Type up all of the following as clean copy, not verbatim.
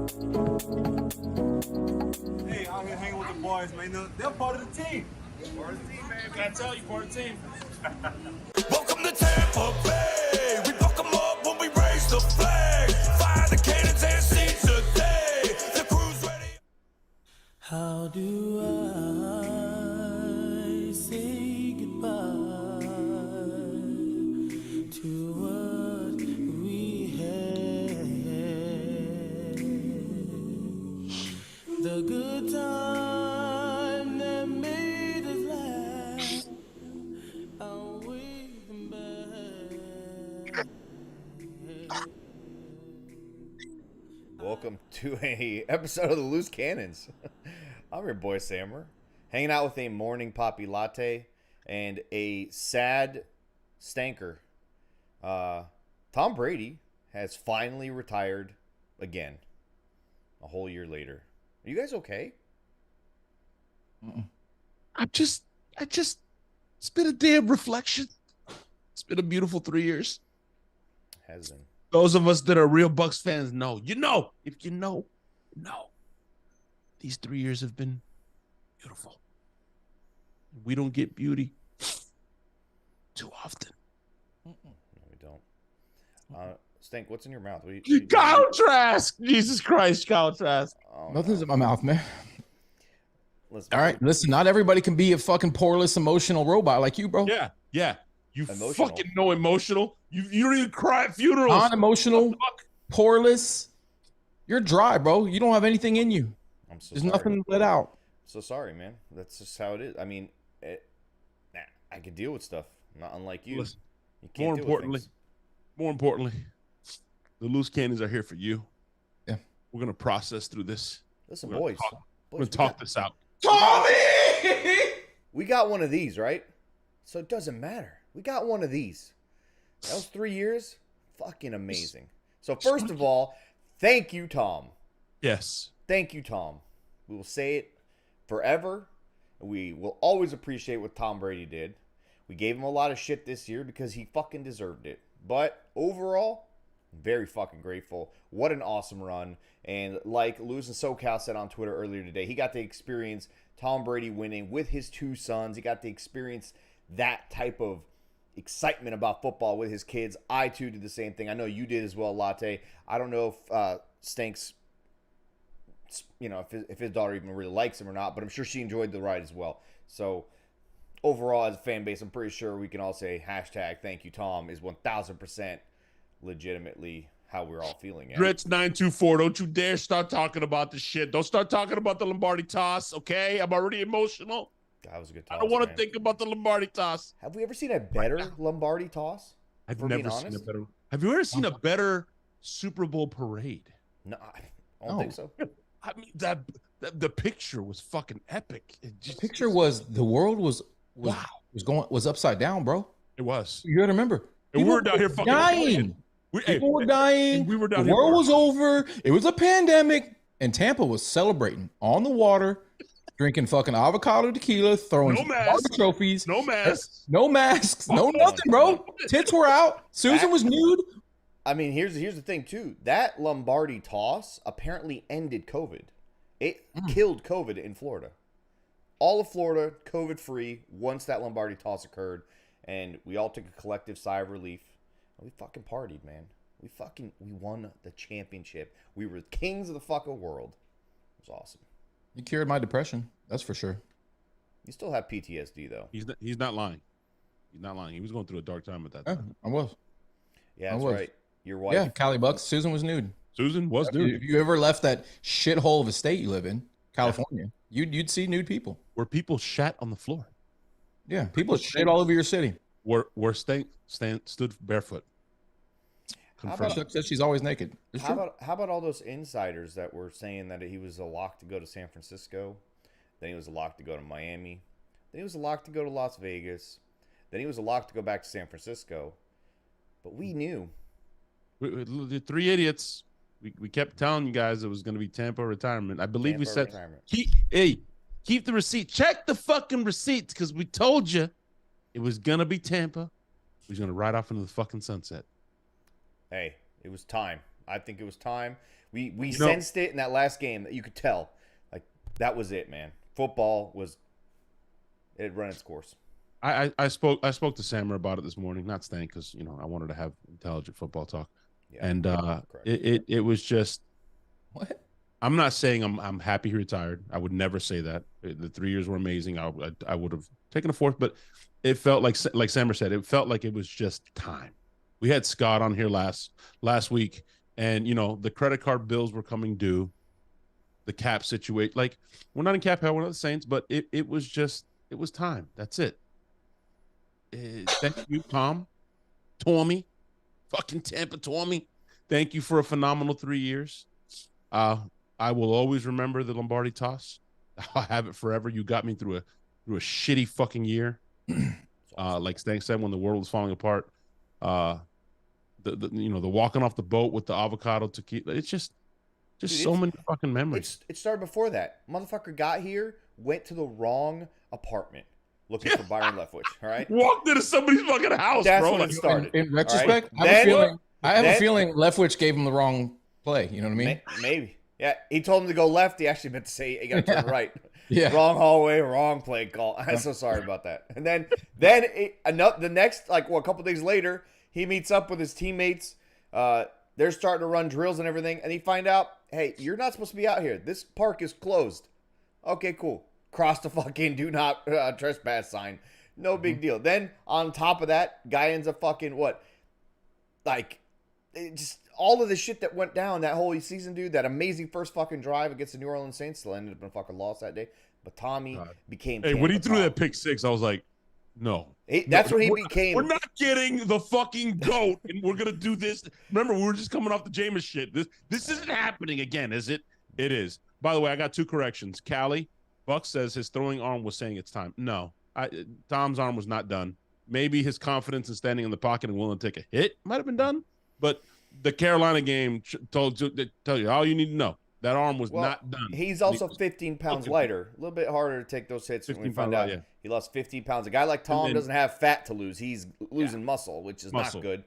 Hey, out here hanging with the boys, man. They're part of the team. Part of the team, man. Can I tell you, part of the team? Welcome to Tampa Bay. We fuck 'em up when we raise the flag. Fire the cannons and seize the day. The crew's ready. How do I say goodbye to what we had? The good time that made us laugh. I'll wait them back. Welcome to a episode of the Loose Cannons. I'm your boy Sammer, hanging out with a morning poppy latte and a sad stanker. Tom Brady has finally retired again, a whole year later. Are you guys okay? It's been a damn reflection. It's been a beautiful 3 years. Has been. Those of us that are real Bucs fans know. If you know. These 3 years have been beautiful. We don't get beauty too often. No, we don't. Stank, what's in your mouth? Kyle Trask! Jesus Christ, Kyle Trask. Oh, Nothing's no. in my mouth, man. Listen, All right, listen. Not everybody can be a fucking poreless, emotional robot like you, bro. Yeah. You Emotional. fucking know emotional. You don't even cry at funerals. Unemotional, poreless. You're dry, bro. You don't have anything in you. I'm so There's sorry. nothing let out. So sorry, man. That's just how it is. I mean, I could deal with stuff. Not unlike you. Listen, You can't deal with things. More importantly, the loose cannons are here for you. Yeah. We're gonna process through this. Listen, We're boys. We're gonna talk this out. We got one of these, right? So it doesn't matter. We got one of these. That was 3 years. Fucking amazing. So first of all, thank you, Tom. Yes. Thank you, Tom. We will say it forever. We will always appreciate what Tom Brady did. We gave him a lot of shit this year because he fucking deserved it. But overall, very fucking grateful. What an awesome run. And like Lewis and SoCal said on Twitter earlier today, he got to experience Tom Brady winning with his two sons. He got to experience that type of excitement about football with his kids. I too did the same thing. I know you did as well, Latte. I don't know if Stanks, if his daughter even really likes him or not, but I'm sure she enjoyed the ride as well. So overall, as a fan base, I'm pretty sure we can all say hashtag thank you, Tom, is 1,000% legitimately how we're all feeling. Grits 924. Don't you dare start talking about this shit. Don't start talking about the Lombardi toss, okay? I'm already emotional. That was a good toss. I don't want to man. think about the Lombardi toss. Have we ever seen a better Lombardi toss? I've For never being seen a honest? better. Have you ever seen a better Super Bowl parade? No, I don't think so. I mean, the picture was fucking epic. It The just, picture was the world was Wow. was upside down, bro. It was. You gotta remember. And we People were down here fucking dying. People were dying. we were down The here world was partying. over. It was a pandemic, and Tampa was celebrating on the water, drinking fucking avocado tequila, throwing No water masks. trophies. No masks. No masks, no nothing, bro. Tits were out. Susan was nude. I mean, here's the thing too. That Lombardi toss apparently ended COVID. It killed COVID in Florida. All of Florida COVID free once that Lombardi toss occurred, and we all took a collective sigh of relief. We fucking partied, man. We won the championship. We were kings of the fucking world. It was awesome. You cured my depression. That's for sure. You still have PTSD though. He's not lying. He's not lying. He was going through a dark time at that Yeah, time. I was. Yeah, I that's was. right. Your wife. Yeah, Cali Bucks. Susan was nude. Susan was If nude. you ever left that shithole of a state you live in, California, you'd see nude people. Where people shat on the floor. Yeah, people shit all over your city. Where stood barefoot. How Confirmed. about- Chuck says she's always naked. It's How true. about all those insiders that were saying that he was a lock to go to San Francisco, then he was a lock to go to Miami, then he was a lock to go to Las Vegas, then he was a lock to go back to San Francisco, but we knew. The three idiots. We kept telling you guys it was going to be Tampa retirement. I believe we Tampa said, retirement. keep the receipt. Check the fucking receipts because we told you it was going to be Tampa. He was going to ride off into the fucking sunset. Hey, it was time. I think it was time. We sensed it in that last game that you could tell. Like, that was it, man. Football was – it had run its course. I spoke to Sammer about it this morning, not Stank, because, you know, I wanted to have intelligent football talk. Yeah, and it was just – What? I'm not saying I'm happy he retired. I would never say that. The 3 years were amazing. I would have taken a fourth, but it felt like Sammer said, it felt like it was just time. We had Scott on here last week, and, you know, the credit card bills were coming due. The cap situation, like, we're not in cap hell, we're not the Saints, but it was time. That's it. Thank you, Tommy, fucking Tampa Tommy. Thank you for a phenomenal 3 years. I will always remember the Lombardi toss. I'll have it forever. You got me through a shitty fucking year. Like Stank said, when the world was falling apart. The walking off the boat with the avocado tequila. It's just so many fucking memories. It started before that. Motherfucker got here, went to the wrong apartment looking for Byron Leftwich. All right, walked into somebody's fucking house. That's bro. when it started. In retrospect, right? I have a feeling Leftwich gave him the wrong play. You know what I mean? Maybe. Yeah, he told him to go left. He actually meant to say he got to turn right. Yeah. Wrong hallway, wrong play call. I'm so sorry about that. And then the next, a couple days later, he meets up with his teammates. They're starting to run drills and everything, and he find out, hey, you're not supposed to be out here. This park is closed. Okay, cool. Cross the fucking do not trespass sign. No big deal. Then on top of that, guy ends up fucking what? Like, just all of the shit that went down that whole season, dude. That amazing first fucking drive against the New Orleans Saints still ended up in a fucking loss that day. But Tommy became. Hey, when he threw that pick six, I was like, no. That's when he became. We're not getting the fucking GOAT, and we're gonna do this. Remember, we were just coming off the Jameis shit. This isn't happening again, is it? It is. By the way, I got 2 corrections. Callie, Buck says his throwing arm was saying it's time. No, Tom's arm was not done. Maybe his confidence in standing in the pocket and willing to take a hit might have been done, but the Carolina game tell you all you need to know. That arm was not done. He's also 15 pounds lighter. A little bit harder to take those hits when we found out. He lost 15 pounds. A guy like Tom doesn't have fat to lose. He's losing muscle, which is not good.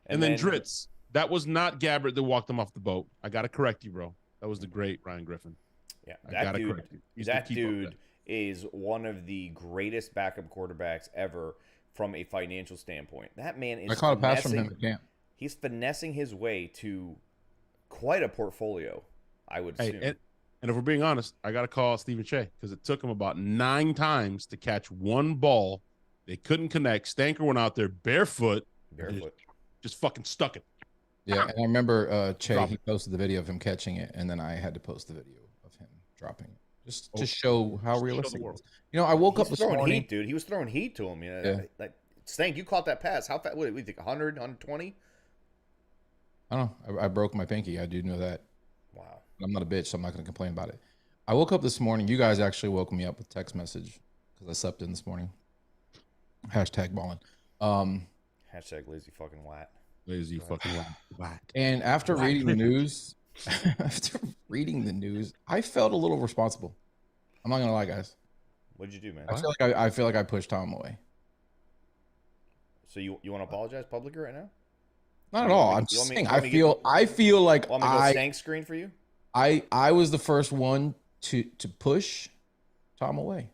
And then Dritz. That was not Gabbert that walked him off the boat. I got to correct you, bro. That was the great Ryan Griffin. Yeah, that dude is one of the greatest backup quarterbacks ever from a financial standpoint. That man is. I caught a pass from him at camp. He's finessing his way to quite a portfolio, I would assume. And if we're being honest, I got to call Stephen Shea because it took him about 9 times to catch one ball. They couldn't connect. Stanker went out there barefoot. Just fucking stuck it. Yeah, and I remember Che, he posted the video of him catching it, and then I had to post the video of him dropping it. Just to show how realistic it was. You know, I woke up this morning. Heat, dude. He was throwing heat to him. You know, like Stank, you caught that pass. How fast? What do you think? 100, 120? I don't know. I broke my pinky. I do know that. Wow. I'm not a bitch, so I'm not going to complain about it. I woke up this morning. You guys actually woke me up with text message because I slept in this morning. Hashtag balling. Hashtag lazy fucking wat. Lazy fucking wat. And after reading the news, I felt a little responsible. I'm not going to lie, guys. What'd you do, man? I feel like I pushed Tom away. So you want to apologize publicly right now? Not at all. I'm just saying. I feel like want me to go Stank screen for you? I was the first one to push Tom away,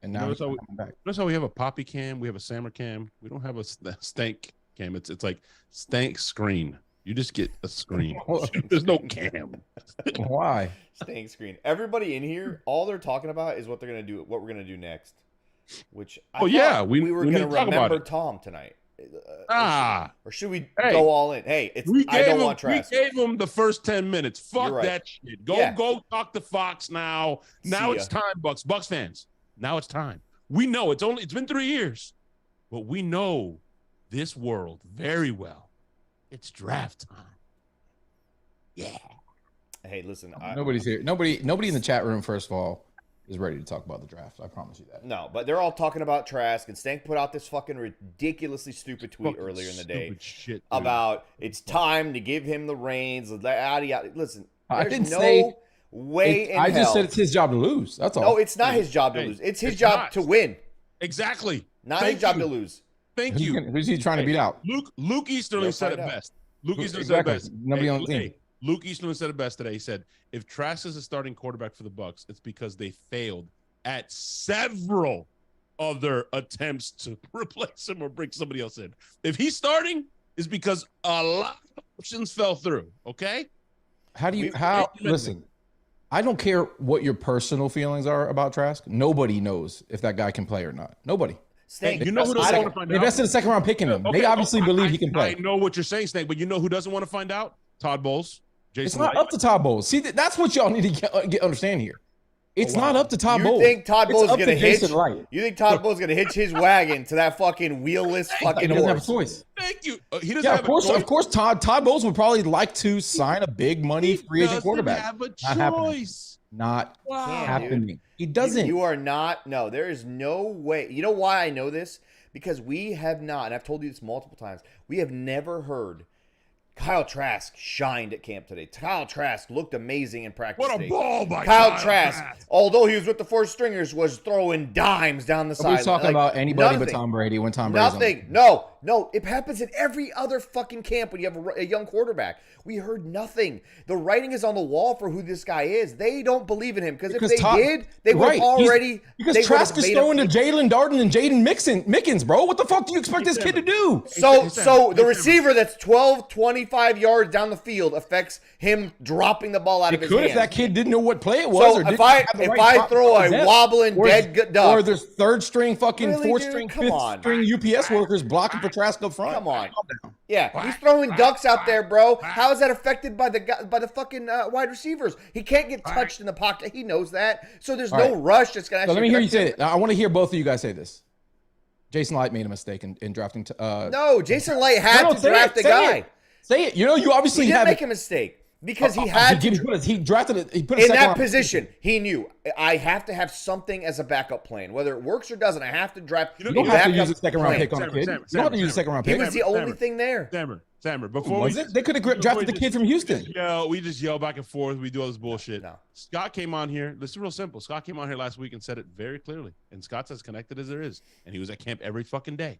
and now he's coming back. Notice how we have a Poppy cam, we have a Sammer cam. We don't have a Stank cam. It's like Stank screen. You just get a screen. There's no cam. Why? Stank screen. Everybody in here, all they're talking about is what they're gonna do. What we're gonna do next. Which we were gonna remember Tom tonight. Or should we go all in? Hey, I don't want Trask. We gave him the first 10 minutes. Fuck that shit. Go talk to Fox now. Now it's time, Bucs fans. Now it's time. We know it's been 3 years, but we know this world very well. It's draft time. Yeah. Hey, listen. Nobody's here. Nobody in the chat room, first of all, is ready to talk about the draft. I promise you that. No, but they're all talking about Trask, and Stank put out this fucking ridiculously stupid tweet earlier in the day about it's time to give him the reins. Listen, I didn't no say way in I hell. just said it's his job to lose. That's all. No, it's not his job to lose. It's his job to win. Exactly. Not his job to lose. Thank you. Who's he trying to beat out? Luke Easterling said it best. Luke Easterling said it best. Nobody on the team. Luke Eastman said it best today. He said, if Trask is a starting quarterback for the Bucs, it's because they failed at several other attempts to replace him or bring somebody else in. If he's starting, it's because a lot of options fell through. Okay. Listen, I don't care what your personal feelings are about Trask. Nobody knows if that guy can play or not. Nobody. Snake, you know who doesn't want to find They out? invested in the second round picking him. They obviously believe he can play. I know what you're saying, Snake, but you know who doesn't want to find out? Todd Bowles. Jason It's not Light. up to Todd Bowles. See, that's what y'all need to understand here. It's not up to Todd you Bowles. think Todd Bowles is It's up gonna to hitch? Jason Light. You think Todd Bowles is gonna hitch his wagon to that fucking wheelless fucking He doesn't have a horse? choice. Thank you. He doesn't Yeah, have of course. a choice. Of course, Todd Bowles would probably like to sign a big money free agent quarterback. Have a Not happening. choice. Not Wow. happening. He doesn't. You are not. No, there is no way. You know why I know this? Because we have not, and I've told you this multiple times, we have never heard Kyle Trask shined at camp today. Kyle Trask looked amazing in practice What a today. ball by Kyle Trask, although he was with the four stringers, was throwing dimes down the Nobody's sideline. talking about anybody but nothing. Tom Brady when Tom Brady's on the Nothing. team. No. It happens in every other fucking camp when you have a young quarterback. We heard nothing. The writing is on the wall for who this guy is. They don't believe in him because if they did, they would have already. Because they Trask would've is made throwing to him- Jalen Darden and Jaden Mickens, bro. What the fuck do you expect this kid to do? So the receiver that's 12, 25 yards down the field affects him dropping the ball out of his Could hands. if that kid didn't know what play it was. So or if didn't I have the if right I prop throw a depth, wobbling or- dead duck, or there's third string fucking Really, fourth dude? string, Come fifth on. string UPS workers blocking for Trask up front. come on. Yeah, he's throwing ducks out there, bro. How is that affected by the fucking wide receivers? He can't get touched in the pocket. He knows that. So there's no right. rush that's gonna. So let me hear you say affect it. I want to hear both of you guys say this. Jason Light made a mistake in drafting. No, Jason Light had No, to say draft it, the say guy. it. Say it. You know, you obviously He didn't have make a mistake because he had to. He drafted it. He put a In second that round pick. position, he knew I have to have something as a backup plan, whether it works or doesn't. I have to draft. You don't have to use a second round plan. pick on a kid. You don't have to use a second round He pick. was the only thing there. Sammer, before Was we it? They could have drafted the kid from Houston. we just yell back and forth. We do all this bullshit. No. Scott came on here. This is real simple. Scott came on here last week and said it very clearly. And Scott's as connected as there is. And he was at camp every fucking day.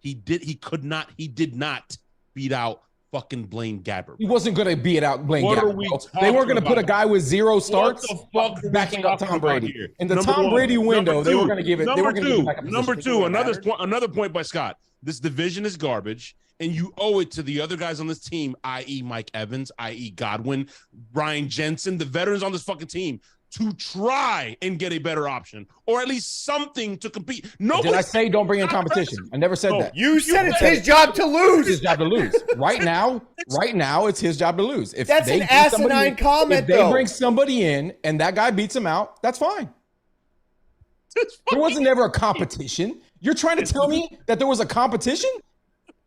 He did not beat out fucking Blaine Gabbert. He wasn't going to beat out Blaine What are Gabbert. we bro. talking They weren't going to put a about? guy with zero starts What the fuck are we backing up talking Tom about Brady. here? In the Number Tom one. Brady window, Number they were two. going to give it. They Number were going to give two. it back up. Number Think two. it matters? Another point by Scott. This division is garbage, and you owe it to the other guys on this team, i.e. Mike Evans, i.e. Godwin, Brian Jensen, the veterans on this fucking team, to try and get a better option or at least something to compete. No, Did I say don't bring in competition? I never said that. You said it's his job to It's his lose. job to lose. Right now, it's his job to lose. If That's they an bring somebody asinine in- comment, If they though. bring somebody in and that guy beats him out, that's fine. There wasn't never a competition. You're trying to tell me that there was a competition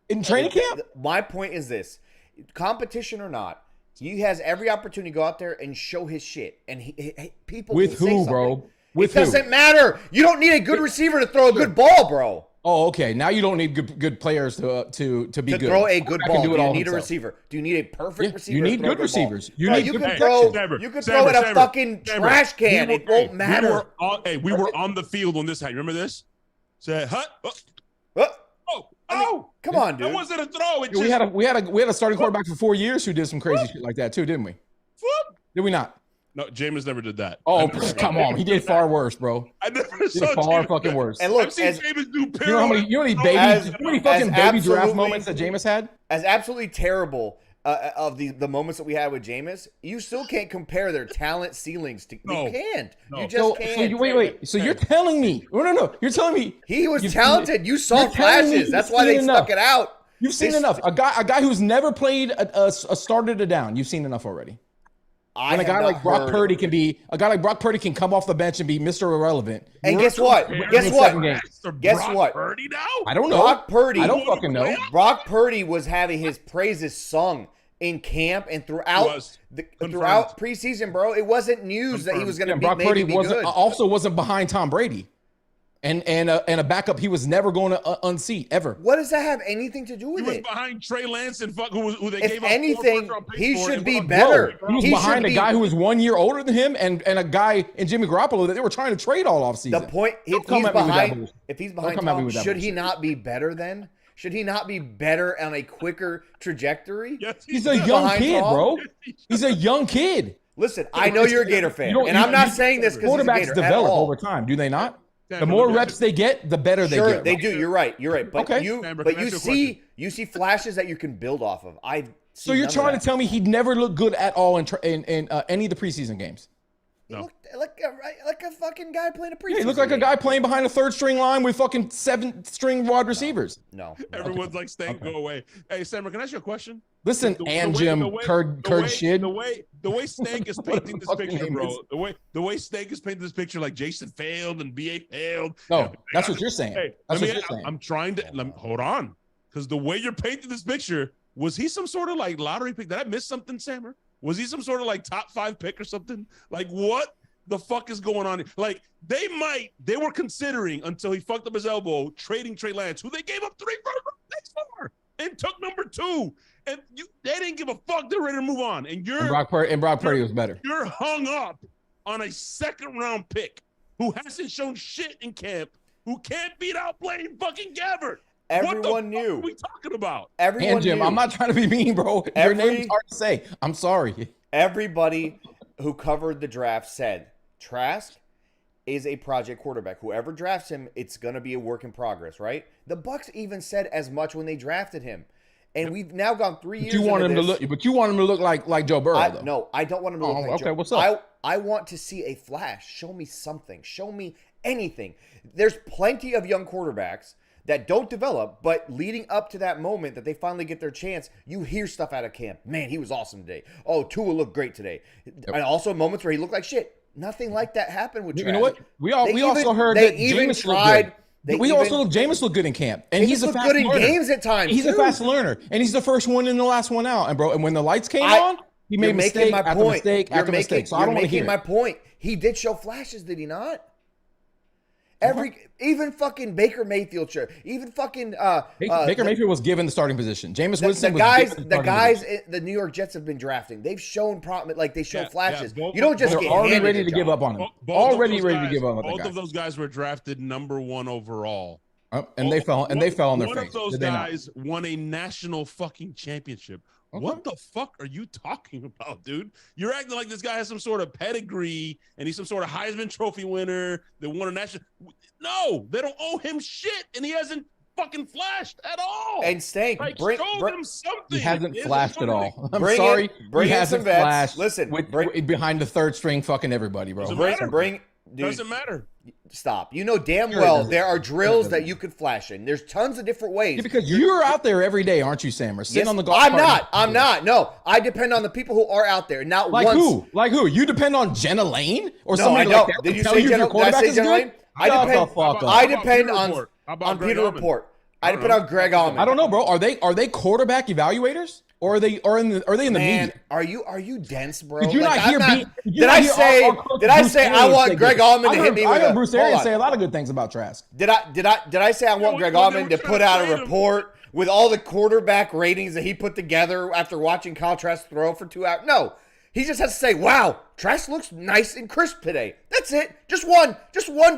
in training camp? My point is this: competition or not, he has every opportunity to go out there and show his shit, and people With will say who, bro? something. With it doesn't who? matter. You don't need a good receiver to throw a good ball, bro. Oh, okay. Now you don't need good players to be To good. throw a good Quarterback can ball, do it you all need a himself. receiver. Do you need a perfect Yeah, receiver? you need to throw a good ball? receivers. You Bro, need you good can protection. throw. You can throw at a fucking trash can. It won't matter. We were on the field on this side. Remember this? Said, huh? Oh, come on, dude. That wasn't a throw. It Yeah, just we had a starting quarterback for 4 years who did some crazy shit like that too, didn't we? whoop. Did we not? No, Jameis never did that. Oh, I never- come on. He did far worse, bro. I never He saw did far Jameis. fucking worse. And You look, I've seen as, Jameis do know how many baby, As- how many fucking as baby draft absolutely- moments that Jameis had? as absolutely terrible of the moments that we had with Jameis, you still can't compare their talent ceilings to. No. You can't. No. You just So can't. wait. So you're telling me? No. You're telling me He was you've- talented. You saw you're telling me flashes. you've That's why they seen stuck enough. it out. You've seen They- enough. A guy who's never played a starter to down. You've seen enough already. I When a have guy not like Brock heard- Purdy can come off the bench and be Mr. Irrelevant. And guess what? Guess in what? second game. Guess Brock what? Purdy now? I don't know. Brock Purdy. I don't fucking know. Brock Purdy was having his praises sung in camp and throughout Confirmed. throughout preseason, bro. It wasn't news that he was going to And be Brock Purdy maybe be wasn't good. also wasn't behind Tom Brady, and a backup he was never going to unseat ever. What does that have anything to do He with was it? behind Trey Lance and who they If gave up anything, 4 first-round picks he for should and be won better. He was He behind should a be- guy who was 1 year older than him, and a guy in Jimmy Garoppolo that they were trying to trade all offseason. The point, if come he's at me with that behind, bullshit. if he's Don't behind come at me Tom, with that should he bullshit. not be better then? Should he not be better on a quicker trajectory? Yes, He's a young Behind kid, Tom? bro. He's a young kid. Listen, I know you're a Gator fan, You don't- and you- I'm not you- saying this because he's a Quarterbacks Gator at develop all. over time, do they not? Sam, The but more look at reps they get, the better they Sure, get. they right? do. You're right. You're right. But Okay. you, Amber, but can I you ask you a see flashes that you can build off of. So you're trying to tell me he never looked good at all in any of the preseason games? He looked like a fucking guy playing a preseason. Yeah, he looked like a guy playing behind a third string line with fucking 7-string wide receivers. No. Everyone's like, "Stank, go away." Hey, Sammer, can I ask you a question? Listen, Curd Shid. The way Stank is painting this fucking picture, name bro. is? The way Stank is painting this picture, like Jason failed and BA failed. No, that's what you're saying. Hey, That's let what me, you're saying. I'm trying to hold on, because the way you're painting this picture, was he some sort of like lottery pick? Did I miss something, Sammer? Was he some sort of like top 5 pick or something? Like what the fuck is going on? Like they were considering, until he fucked up his elbow, trading Trey Lance, who they gave up 3 first-round picks for, and took number 2. And they didn't give a fuck. They're ready to move on. And Brock Purdy was better. You're hung up on a 2nd-round pick who hasn't shown shit in camp, who can't beat out Blaine fucking Gabbert. Everyone knew. What are we talking about? Everyone And Jim, knew. I'm not trying to be mean, bro. Your name's hard to say. I'm sorry. Everybody who covered the draft said Trask is a project quarterback. Whoever drafts him, it's going to be a work in progress, right? The Bucs even said as much when they drafted him. And we've now gone 3 years. You want into him to this. look, but you want him to look like Joe Burrow, though. No, I don't want him to look like okay, Joe. what's up? I want to see a flash. Show me something. Show me anything. There's plenty of young quarterbacks that don't develop, but leading up to that moment that they finally get their chance, you hear stuff out of camp. Man, he was awesome today. Oh, Tua looked great today. And also moments where he looked like shit. Nothing like that happened with Trask. You know what? We also heard they that even Jameis tried. looked good. Jameis looked good in camp, and he's a fast good in learner. games at times. He's a too. fast learner, and he's the first one and the last one out. And when the lights came on, he made mistake after mistake after mistake. So I don't want to hear my point. He did show flashes, did he not? Even fucking Baker Mayfield, sure. Even fucking Baker Mayfield was given the starting position. Jameis Winston the was given guys, the starting position. the New York Jets have been drafting. They've shown they show Yeah, flashes. yeah, You don't just They're get already handed ready a to job. give up on him. Both Already of those ready to guys- give up on Both the of guy. those guys were drafted number 1 overall. And they fell on their One face. of those Did they not? guys won a national fucking championship. Okay. What the fuck are you talking about, dude? You're acting like this guy has some sort of pedigree and he's some sort of Heisman Trophy winner that won a national. No, they don't owe him shit, and he hasn't fucking flashed at all. And Stank, like, bring show them something. He hasn't It isn't flashed at all. something. I'm Bring sorry. bring he in hasn't some vets. flashed. Listen, behind the third string, fucking everybody, bro. Doesn't matter. Dude, Doesn't matter. stop. You know damn Sure it well doesn't. there are drills Sure it that doesn't. you could flash in. There's tons of different ways. Yeah, because you're out there every day, aren't you, Sam? Or sitting Yes, on the golf I'm cart. not. I'm not. No, I depend on the people who are out there. Not Like once. who? Like who? You depend on Jenna Lane or No, somebody I don't. like that? Did to you tell say if your Jenna? Did I quarterback say is Jenna good? Lane? I Shut depend. the fuck up. I How about depend Peter on Report? How about on Greg Peter Allman? Report. I I don't depend know. on Greg Allman. I don't know, bro. Are they quarterback evaluators or are they in the Man, media? are you dense, bro? Did you not hear? Did I say I want Greg Allman to hit me I with heard a? Bruce hold Arians on. say a lot of good things about Trask. Did I say I want we- Greg well, they Allman were to trying put to out a trade him. report with all the quarterback ratings that he put together after watching Kyle Trask throw for 2 hours? No. He just has to say, "Wow, Trask looks nice and crisp today." That's it. Just one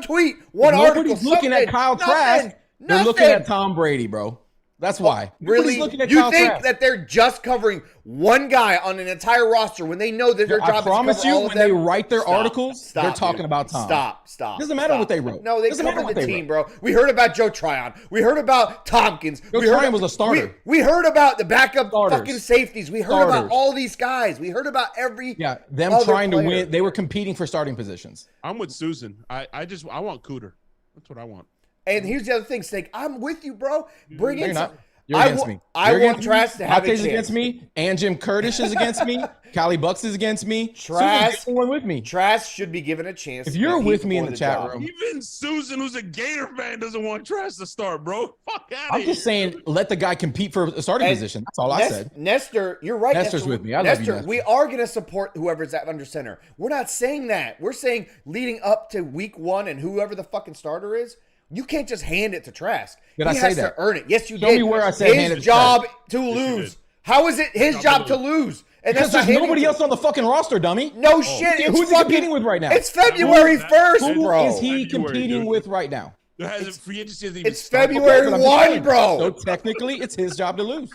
tweet, one article. Nobody's looking at something. Kyle Nothing. Trask. They're looking Nothing. at Tom Brady, bro. That's why. Really? Nobody's looking at You Kyle think Trask. that they're just covering one guy on an entire roster when they know that their job I is to promise cover you, all of when they them? write their Stop. articles, Stop, they're talking dude. about Tom. Stop. Doesn't matter what they wrote. No, they Doesn't matter covered what the they team, wrote. bro. We heard about Joe Tryon. We heard about Tompkins. Joe we heard Tryon was a starter. We heard about the backup Starters. fucking safeties. We heard about Starters. all these guys. We heard about every Them other trying to player. win. They were competing for starting positions. I'm with Susan. I want Cooter. That's what I want. And here's the other thing, Snake. I'm with you, bro. Bring No, in you're some. not. You're against me. I You're want against Trask me. to have a Monte's chance. against me. And Jim Curtis is against me. Callie Bucks is against me. Trask- Susan's the one with me. Trask should be given a chance. If to you're compete with me in for the chat job. room, Even Susan, who's a Gator fan, doesn't want Trask to start, bro. Fuck out I'm just saying, let the guy compete for a starting And position. That's all I said. Nestor, you're right. Nestor's with me. I love you, Nestor, Nestor. we are going to support whoever's at under center. We're not saying that. We're saying leading up to week 1 and whoever the fucking starter is, you can't just hand it to Trask. Did he I say has that? to earn it. Yes, you Show did. me where I said hand it his to job Trask. to you lose. did. How is it his job to lose? And Because that's not there's handing nobody it to- else on the fucking roster, dummy. No shit. It's Who's he fucking- competing with right now? It's February 1st, Who bro. is he February, competing dude. with right now? There hasn't free agency hasn't even It's started. February But I'm just 1, saying, bro. So technically, it's his job to lose.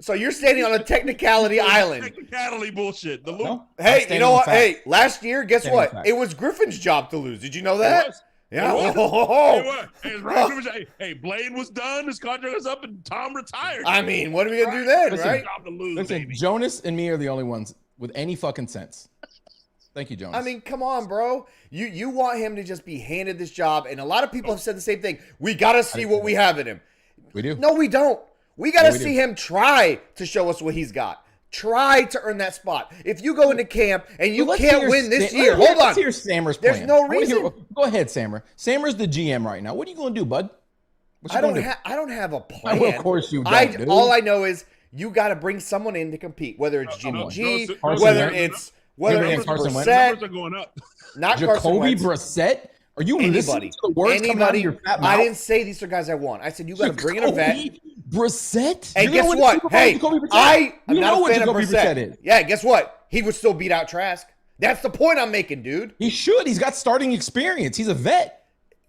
So you're standing on a technicality island. Technicality bullshit. The loop. No? I'm Hey, you standing know on what? fact. Hey, last year, guess Standing on what? fact. It was Griffin's job to lose. Did you know that? was. Yeah. It was. Oh. Hey, what? Hey, Ryan Rivers, hey, Blaine was done. His contract was up, and Tom retired. I mean, what are we gonna do then, Listen, right? Job to lose, Listen, baby. Jonas and me are the only ones with any fucking sense. Thank you, Jonas. I mean, come on, bro. You want him to just be handed this job, and a lot of people have said the same thing. We gotta see what we have in him. we do. No, we don't. We gotta we see do. him try to show us what he's got. Try to earn that spot. If you go into camp and you Let's can't hear win this Sam- year, let's hold on. hear Sammer's There's plan. no I wanna hear- reason. Go ahead, Sammer. Sammer's the GM right now. What are you going to do, bud? What you I don't gonna do? have. I don't have a plan. Well, of course you don't, dude. All I know is you got to bring someone in to compete. Whether it's Jimmy G, Carson whether Wentz. it's Carson Wentz. Numbers Brissett, are going up. not Carson Jacoby Wentz. Brissett? Are you listening Anybody. to the words coming out of your fat mouth? I didn't say these are guys I want. I said you got to bring in a vet. Jacoby Brissett? And You're guess gonna win the what? Super Bowl with Hey, Jacoby Brissett? I'm You not know a what fan of Jacoby Brissett. Brissett is. Yeah, guess what? He would still beat out Trask. That's the point I'm making, dude. He should. He's got starting experience. He's a vet.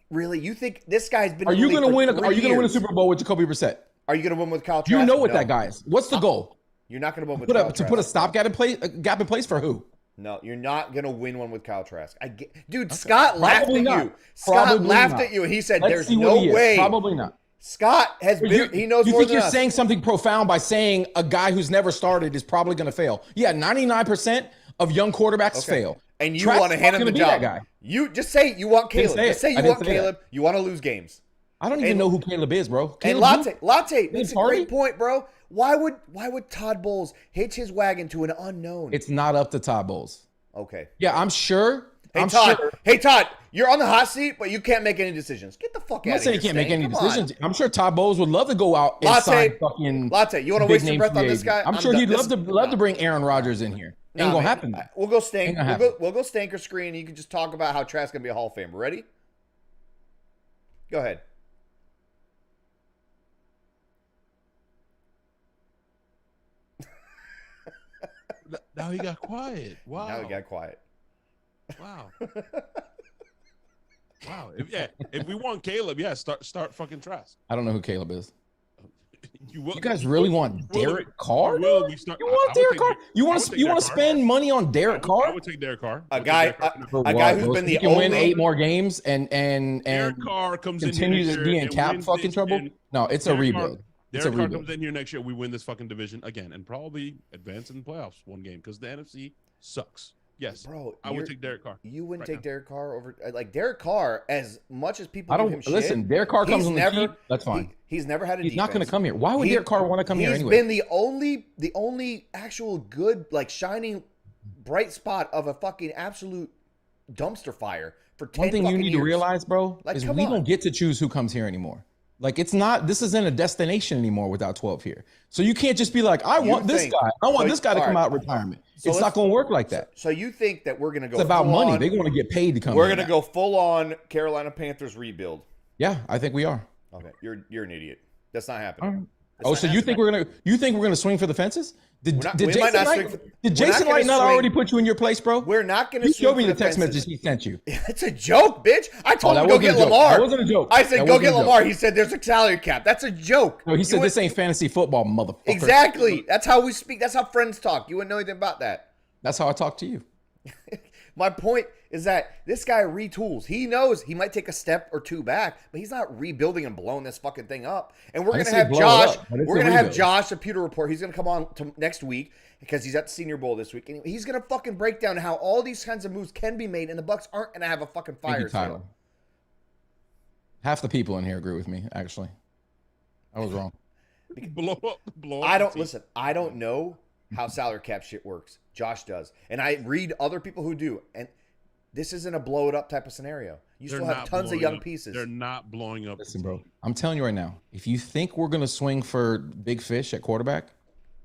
Really? You think this guy's been? Are in you the league going to for win? 3 Are you going to win a years? Super Bowl with Jacoby Brissett? Are you going to win with Kyle Trask? You know what No. that guy is. What's the goal? You're not going to win with Put Kyle a, to Trask. put a stopgap in place, a gap in place for who? No, you're not going to win one with Kyle Trask. Dude, Scott laughed Probably at not. you. Scott Probably laughed not. at you, and he said, Let's "There's see what no he is. way." Probably not. Scott has been. He knows you more think than you're us. saying something profound by saying a guy who's never started is probably going to fail? Yeah, 99% of young quarterbacks fail. And you Trask want to is hand not him the gonna be job. that guy. You just say you want Didn't Caleb. say Just it. say I you didn't want say that. Caleb. You want to lose games. I don't even know who Caleb is, bro. And Caleb Latte, who? Latte, Vince that's a Hardy? great point, bro. Why would Todd Bowles hitch his wagon to an unknown? It's not up to Todd Bowles. Okay. Yeah, I'm sure. Hey I'm Todd. sure. Hey Todd, you're on the hot seat, but you can't make any decisions. Get the fuck I'm out not of saying here. he can't make Stan. any Come on. decisions. I'm sure Todd Bowles would love to go out and Latte, sign fucking Latte, you wanna big waste your name breath free on this agent. guy? I'm I'm sure done. he'd This- love to bring Aaron Rodgers in here. Nah, Ain't gonna man. happen. We'll go stank. Ain't gonna happen. We'll go stanker screen. And you can just talk about how Trask's gonna be a Hall of Famer. Ready? Go ahead. Now he got quiet. Wow. Now we got quiet. Wow. Wow. If we want Caleb, start fucking Trask. I don't know who Caleb is. You guys really want Derek Carr? You want Derek Carr? You want to spend money on Derek I Carr? would take Derek Carr. A guy who's Bro? been He the can win only 8 more games and Derek Carr comes in continue here to next be year in and cap wins fucking this, trouble. and No, it's a Derek Carr- rebuild. It's a Derek Carr rebuild. comes in here next year. We win this fucking division again and probably advance in the playoffs one game because the NFC sucks. Yes, Bro, I would take Derek Carr. You wouldn't right take now. Derek Carr over like Derek Carr. As much as people I give don't him shit, listen. Derek Carr comes he's on the never- team. That's fine. He's never had a. He's not going to defense. come here. Why would Derek Carr want to come here anyway? He's been the only actual good, like shining bright spot of a fucking absolute dumpster fire for 10 One thing you fucking need to years. realize, bro, Like, is come we on. don't get to choose who comes here anymore. Like this isn't a destination anymore without 12 here. So you can't just be like, I want this think- guy. I want so- this guy to all come right. out of retirement. So It's not let's- going to work like that. So you think that we're gonna go? It's about full money. on- They want to get paid to come. We're here gonna now. go full on Carolina Panthers rebuild. Yeah, I think we are. Okay, you're an idiot. That's not happening. All right. That's Oh, not so you happening. think we're gonna swing for the fences? Did We're not- did we Jason might not Light, swing for- did we're not Jason gonna Light not swing- already put you in your place, bro? We're not gonna. You swing showed me for the text fences. message he sent you. It's a joke, bitch. I told that him to go wasn't get a joke. Lamar. That wasn't a joke. I said That go wasn't get a joke. Lamar. He said there's a salary cap. That's a joke. No, he said You this ain't fantasy football, motherfucker. Exactly. That's how we speak. That's how friends talk. You wouldn't know anything about that. That's how I talk to you. My point is that this guy retools. He knows he might take a step or two back, but he's not rebuilding and blowing this fucking thing up. And we're I gonna didn't say have blow it Josh. up, but it's We're a gonna have rebuild. Josh, the Pewter Report. He's gonna come on to next week because he's at the Senior Bowl this week, and he's gonna fucking break down how all these kinds of moves can be made, and the Bucs aren't gonna have a fucking Thank fire you, Tyler. sale. Half the people in here agree with me. Actually, I was wrong. Blow up I the don't team. listen. I don't know how salary cap shit works. Josh does, and I read other people who do, and this isn't a blow it up type of scenario. You They're still have not tons of blowing young up- pieces. They're not blowing up. Listen, bro, I'm telling you right now, if you think we're gonna swing for big fish at quarterback,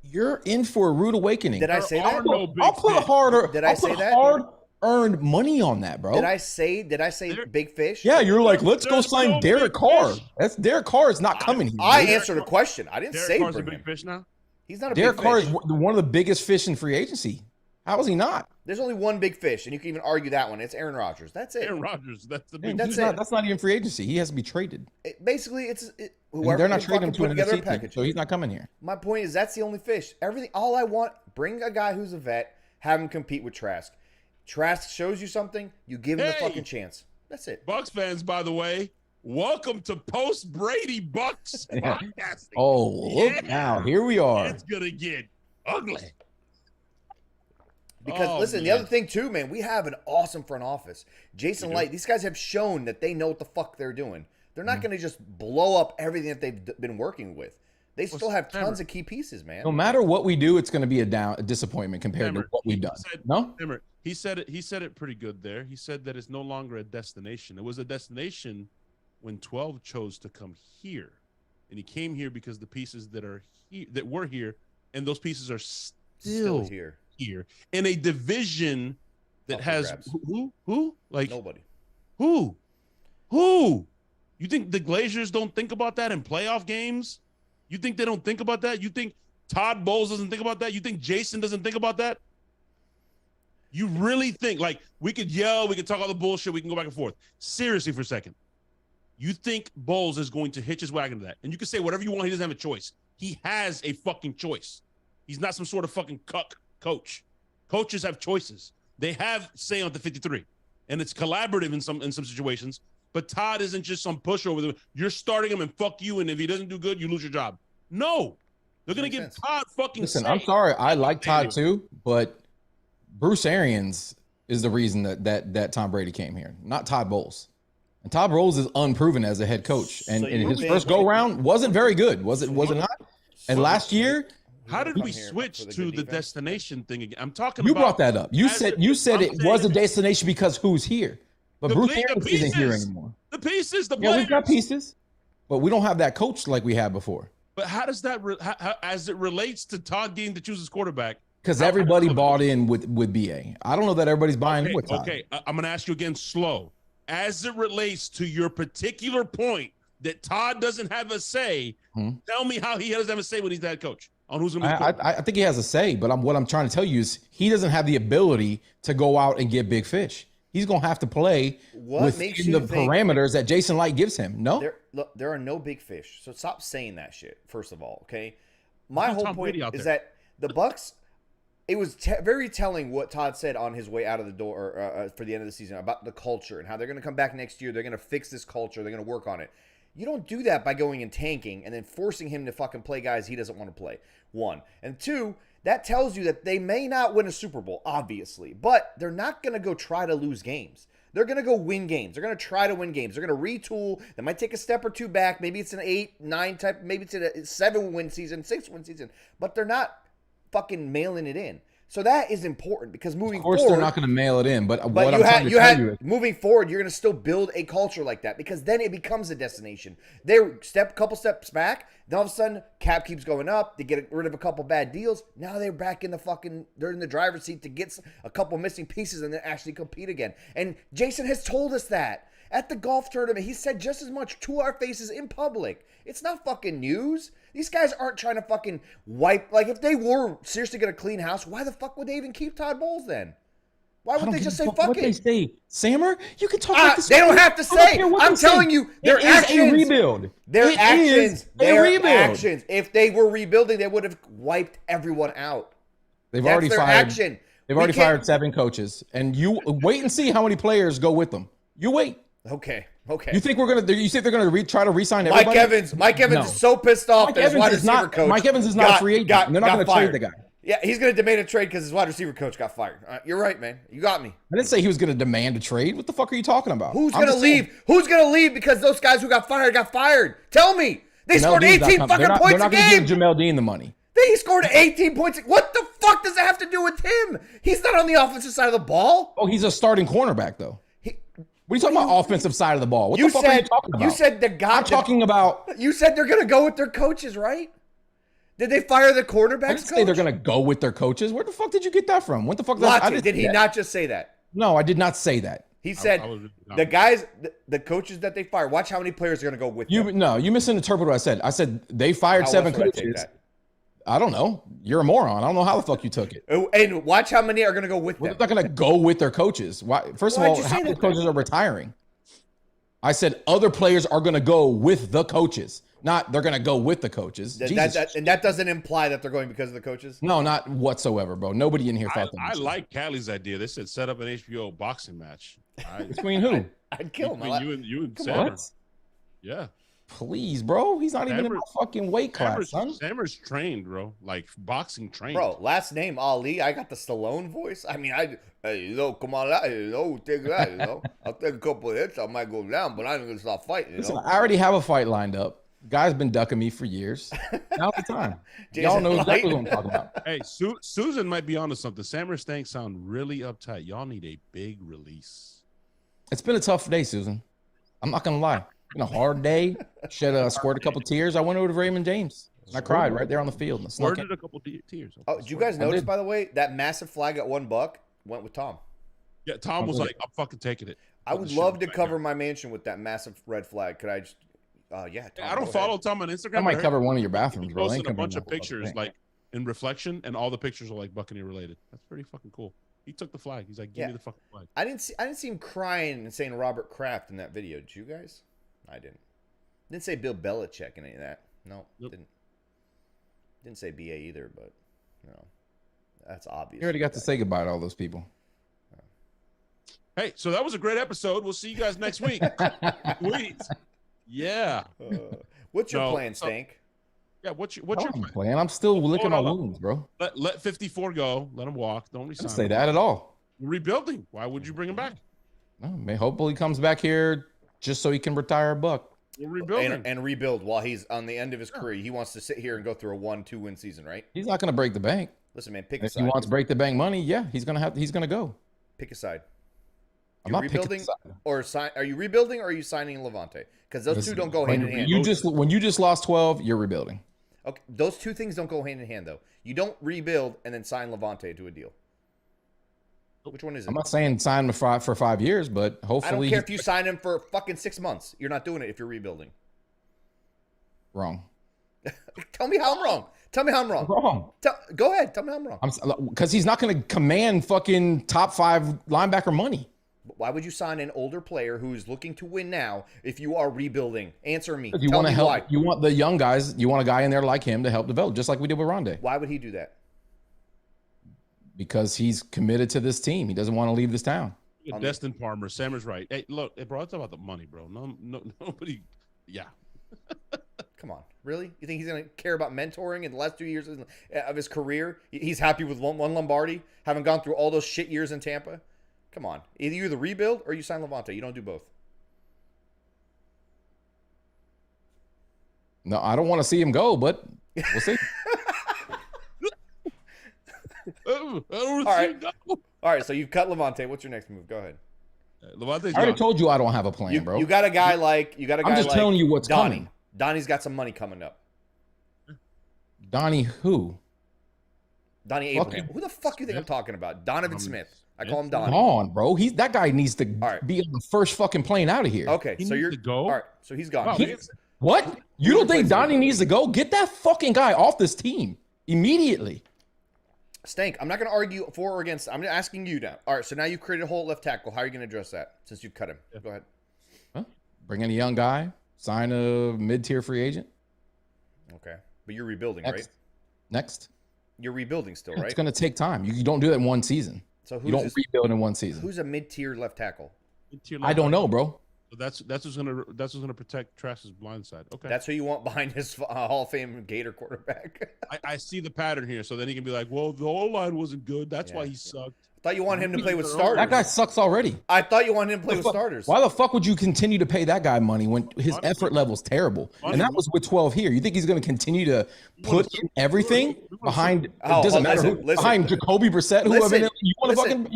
you're in for a rude awakening. Did I say There are that? no big I'll put fish. harder. Did I I'll put say that? hard-earned money on that, bro. Did I say There- big fish? Yeah, you're like, let's go There's sign no Derek big Carr. fish. That's Derek Carr is not coming here. I dude. answered a question. I didn't Derek say Carr's a bring big him. fish now. He's not a Derek big Carr fish. is one of the biggest fish in free agency. How is he not? There's only one big fish, and you can even argue that one. It's Aaron Rodgers. That's it. Aaron Rodgers. That's the Yeah, big. That's that's not even free agency. He has to be traded. Basically, it's And whoever they're not can trading him fucking to put an together a NFC team, package. so he's not coming here. My point is that's the only fish. Everything, all I want, bring a guy who's a vet, have him compete with Trask. Trask shows you something, you give him the Hey! fucking chance. That's it. Bucs fans, by the way, welcome to post-Brady Bucs podcasting. Oh, look now. Here we are. It's gonna get ugly. Because listen, the other thing too, man, we have an awesome front office. Jason Light, these guys have shown that they know what the fuck they're doing. They're not going to just blow up everything that they've been working with. They still have tons of key pieces, man. No matter what we do, it's going to be a disappointment compared to what we've done. He said it pretty good there. He said that it's no longer a destination. It was a destination when 12 chose to come here, and he came here because the pieces that are here, that were here, and those pieces are still here in a division that has who like nobody. Who? You think the Glazers don't think about that in playoff games? You think they don't think about that? You think Todd Bowles doesn't think about that? You think Jason doesn't think about that? You really think, like, we could yell, we could talk all the bullshit, we can go back and forth. Seriously for a second. You think Bowles is going to hitch his wagon to that? And you can say whatever you want, he doesn't have a choice. He has a fucking choice. He's not some sort of fucking cuck coach. Coaches have choices. They have say on the 53. And it's collaborative in some situations. But Todd isn't just some pushover. You're starting him and fuck you, and if he doesn't do good, you lose your job. No. They're going to give Todd fucking Listen, I'm sorry. I like Todd too, but Bruce Arians is the reason that Tom Brady came here, not Todd Bowles. And Todd Bowles is unproven as a head coach. And in his first go-round wasn't very good. Was it not? And last year... How did we switch to the destination thing again? I'm talking about... You about... brought that up. You said it was a destination because who's here. But Bruce Arians isn't here anymore. The pieces, the players. Yeah, we've got pieces, but we don't have that coach like we had before. But how does that, as it relates to Todd getting to choose his quarterback? Because everybody bought in with BA. I don't know that everybody's buying in with Todd. Okay, I'm going to ask you again slow. As it relates to your particular point that Todd doesn't have a say, tell me how he doesn't have a say when he's the head coach on who's going to be I think he has a say, but what I'm trying to tell you is he doesn't have the ability to go out and get big fish. He's going to have to play within the parameters that Jason Light gives him. No? There are no big fish. So stop saying that shit, first of all, okay? My whole point is that the Bucs, it was very telling what Todd said on his way out of the door for the end of the season about the culture and how they're going to come back next year. They're going to fix this culture. They're going to work on it. You don't do that by going and tanking and then forcing him to fucking play guys he doesn't want to play, one. And two, that tells you that they may not win a Super Bowl, obviously, but they're not going to go try to lose games. They're going to go win games. They're going to try to win games. They're going to retool. They might take a step or two back. Maybe it's an 8, 9 type. Maybe it's a 7-win season, 6-win season. But they're not fucking mailing it in. So that is important because moving forward, they're not going to mail it in. But what I'm trying to tell you is, moving forward, you're going to still build a culture like that because then it becomes a destination. They're couple steps back. Then all of a sudden, cap keeps going up. They get rid of a couple bad deals. Now they're back in they're in the driver's seat to get a couple missing pieces and then actually compete again. And Jason has told us that at the golf tournament. He said just as much to our faces in public. It's not fucking news. These guys aren't trying to fucking wipe. Like, if they were seriously going to clean house, why the fuck would they even keep Todd Bowles then? Why would they just say fuck it? What they say, Sammer? You can talk like this. They don't have to say. I'm telling you, their actions. It is a rebuild. Their actions. Their actions. If they were rebuilding, they would have wiped everyone out. They've already fired. They've already fired 7 coaches, and you wait and see how many players go with them. You wait. Okay. You think they're gonna try to re-sign everybody? Mike Evans is so pissed off that his wide receiver coach. Mike Evans is not a free agent. They're not gonna trade the guy. Yeah, he's gonna demand a trade because his wide receiver coach got fired. You're right, man. You got me. I didn't say he was gonna demand a trade. What the fuck are you talking about? Who's gonna leave? Who's gonna leave because those guys who got fired? Tell me. They scored 18 fucking points a game. They're not gonna give Jamel Dean the money. He scored 18 points. What the fuck does that have to do with him? He's not on the offensive side of the ball. Oh, he's a starting cornerback though. What are you talking about? Offensive side of the ball? What the fuck are you talking about? You said the guy. I'm talking about. You said they're gonna go with their coaches, right? Did they fire the quarterbacks? I didn't say they're gonna go with their coaches. Where the fuck did you get that from? What the fuck? Did he not just say that? No, I did not say that. He said the guys, the coaches that they fire. Watch how many players are gonna go with them. No, you misinterpreted what I said. I said they fired 7 coaches. I don't know. You're a moron. I don't know how the fuck you took it. And watch how many are going to go with Well, them. they're not going to go with their coaches. Why? First of Why'd all, you say how many that? coaches are retiring? I said other players are going to go with the coaches, not they're going to go with the coaches. And that doesn't imply that they're going because of the coaches? No, not whatsoever, bro. Nobody in here thought that. I like Callie's idea. They said set up an HBO boxing match. Between who? I'd kill him. Between you and Come Sammer. on. Yeah. Please, bro. He's not even in my fucking weight class, son. Sammer's trained, bro. Like boxing trained. Bro, last name Ali. I got the Stallone voice. I mean, come on out, take that, I'll take a couple of hits. I might go down, but I'm gonna stop fighting. Listen, I already have a fight lined up. Guy's been ducking me for years. Now's the time. Y'all know exactly what I'm talking about. Hey, Susan might be onto something. Sammer Stank sound really uptight. Y'all need a big release. It's been a tough day, Susan. I'm not gonna lie. It's been a hard day. Squirt a couple tears. I went over to Raymond James. And I cried right there on the field. And Squirted a couple tears. Oh, did you guys notice, by the way, that massive flag at $1 went with Tom? Yeah, Tom was like, I'm fucking taking it. I would love to cover my mansion with that massive red flag. Could I just yeah, Tom, I don't follow Tom on Instagram. I might cover one of your bathrooms, He bro. posted a bunch of pictures like in reflection, and all the pictures are like Buccaneer related. That's pretty fucking cool. He took the flag. He's like, give me the fucking flag. I didn't see him crying and saying Robert Kraft in that video. Did you guys? I didn't. Didn't say Bill Belichick in any of that. No, didn't. Didn't say BA either, but that's obvious. You already got to say goodbye to all those people. Hey, so that was a great episode. We'll see you guys next week. Sweet. Yeah. What's your plan, Stank? Yeah, what's your plan? I'm still licking my wounds, bro. Let 54 go. Let him walk. Don't resign. I didn't say that at all. We're rebuilding. Why would you bring him back? No, hopefully he comes back here just so he can retire a Buck. We're rebuilding. And rebuild while he's on the end of his career. He wants to sit here and go through a 1-2 win season, right? He's not going to break the bank. Listen, man, pick a If side. he wants to break the bank money, yeah, he's going to go. Pick a side. I'm You're not picking rebuilding, a side. or are you rebuilding, or are you signing Levante? Because those two don't go hand in hand. When you just lost 12, you're rebuilding. Okay, those two things don't go hand in hand, though. You don't rebuild and then sign Levante to a deal. Which one is it? I'm not saying sign him for 5 years, but hopefully. I don't care if you sign him for fucking 6 months. You're not doing it if you're rebuilding. Wrong. Tell me how I'm wrong. Tell me how I'm wrong. Wrong. Go ahead. Tell me how I'm wrong. Because he's not going to command fucking top 5 linebacker money. Why would you sign an older player who's looking to win now if you are rebuilding? Answer me. You Tell want to me help. why. You want the young guys. You want a guy in there like him to help develop, just like we did with Rondé. Why would he do that? Because he's committed to this team. He doesn't want to leave this town. Destin Palmer. Sammer's right. Hey, look, bro, it's about the money, bro. Nobody. Yeah. Come on, really? You think he's going to care about mentoring in the last 2 years of his career? He's happy with one Lombardi, having gone through all those shit years in Tampa? Come on. Either you the rebuild or you sign Levante. You don't do both. No, I don't want to see him go, but we'll see. All right, so you've cut Levante. What's your next move? Go ahead. Levante's I already told you I don't have a plan, bro. You got a guy like I'm just telling you what's Donnie. coming. Donnie's got some money coming up. Donnie who? Donnie Abraham. Who the fuck do you think I'm talking about? Donovan Smith. I call him Donnie. Come on, bro. That guy needs to be on the first fucking plane out of here. Okay, so you're go. All right, so he's gone. Wow, What? You don't think Donnie needs to go? Get that fucking guy off this team immediately. Stank, I'm not going to argue for or against. I'm asking you now. All right, so now you created a hole at left tackle. How are you going to address that since you cut him? Yeah. Go ahead. Huh? Bring in a young guy. Sign a mid-tier free agent. Okay, but you're rebuilding, right? Next. You're rebuilding still, right? It's going to take time. You don't do that in one season. So you don't rebuild in one season. Who's a mid-tier left tackle? I don't know, bro. So that's what's gonna protect Trask's blind side. Okay, that's who you want behind his Hall of Fame Gator quarterback. I see the pattern here, so then he can be like, well, the O-line wasn't good. That's why he sucked. I thought you want him to play with starters. That guy sucks already. I thought you wanted him to play with starters. Why the fuck would you continue to pay that guy money when his effort level's terrible? And that was with 12 here. You think he's going to continue to put in everything behind? It doesn't matter who. Behind Jacoby Brissett, whoever you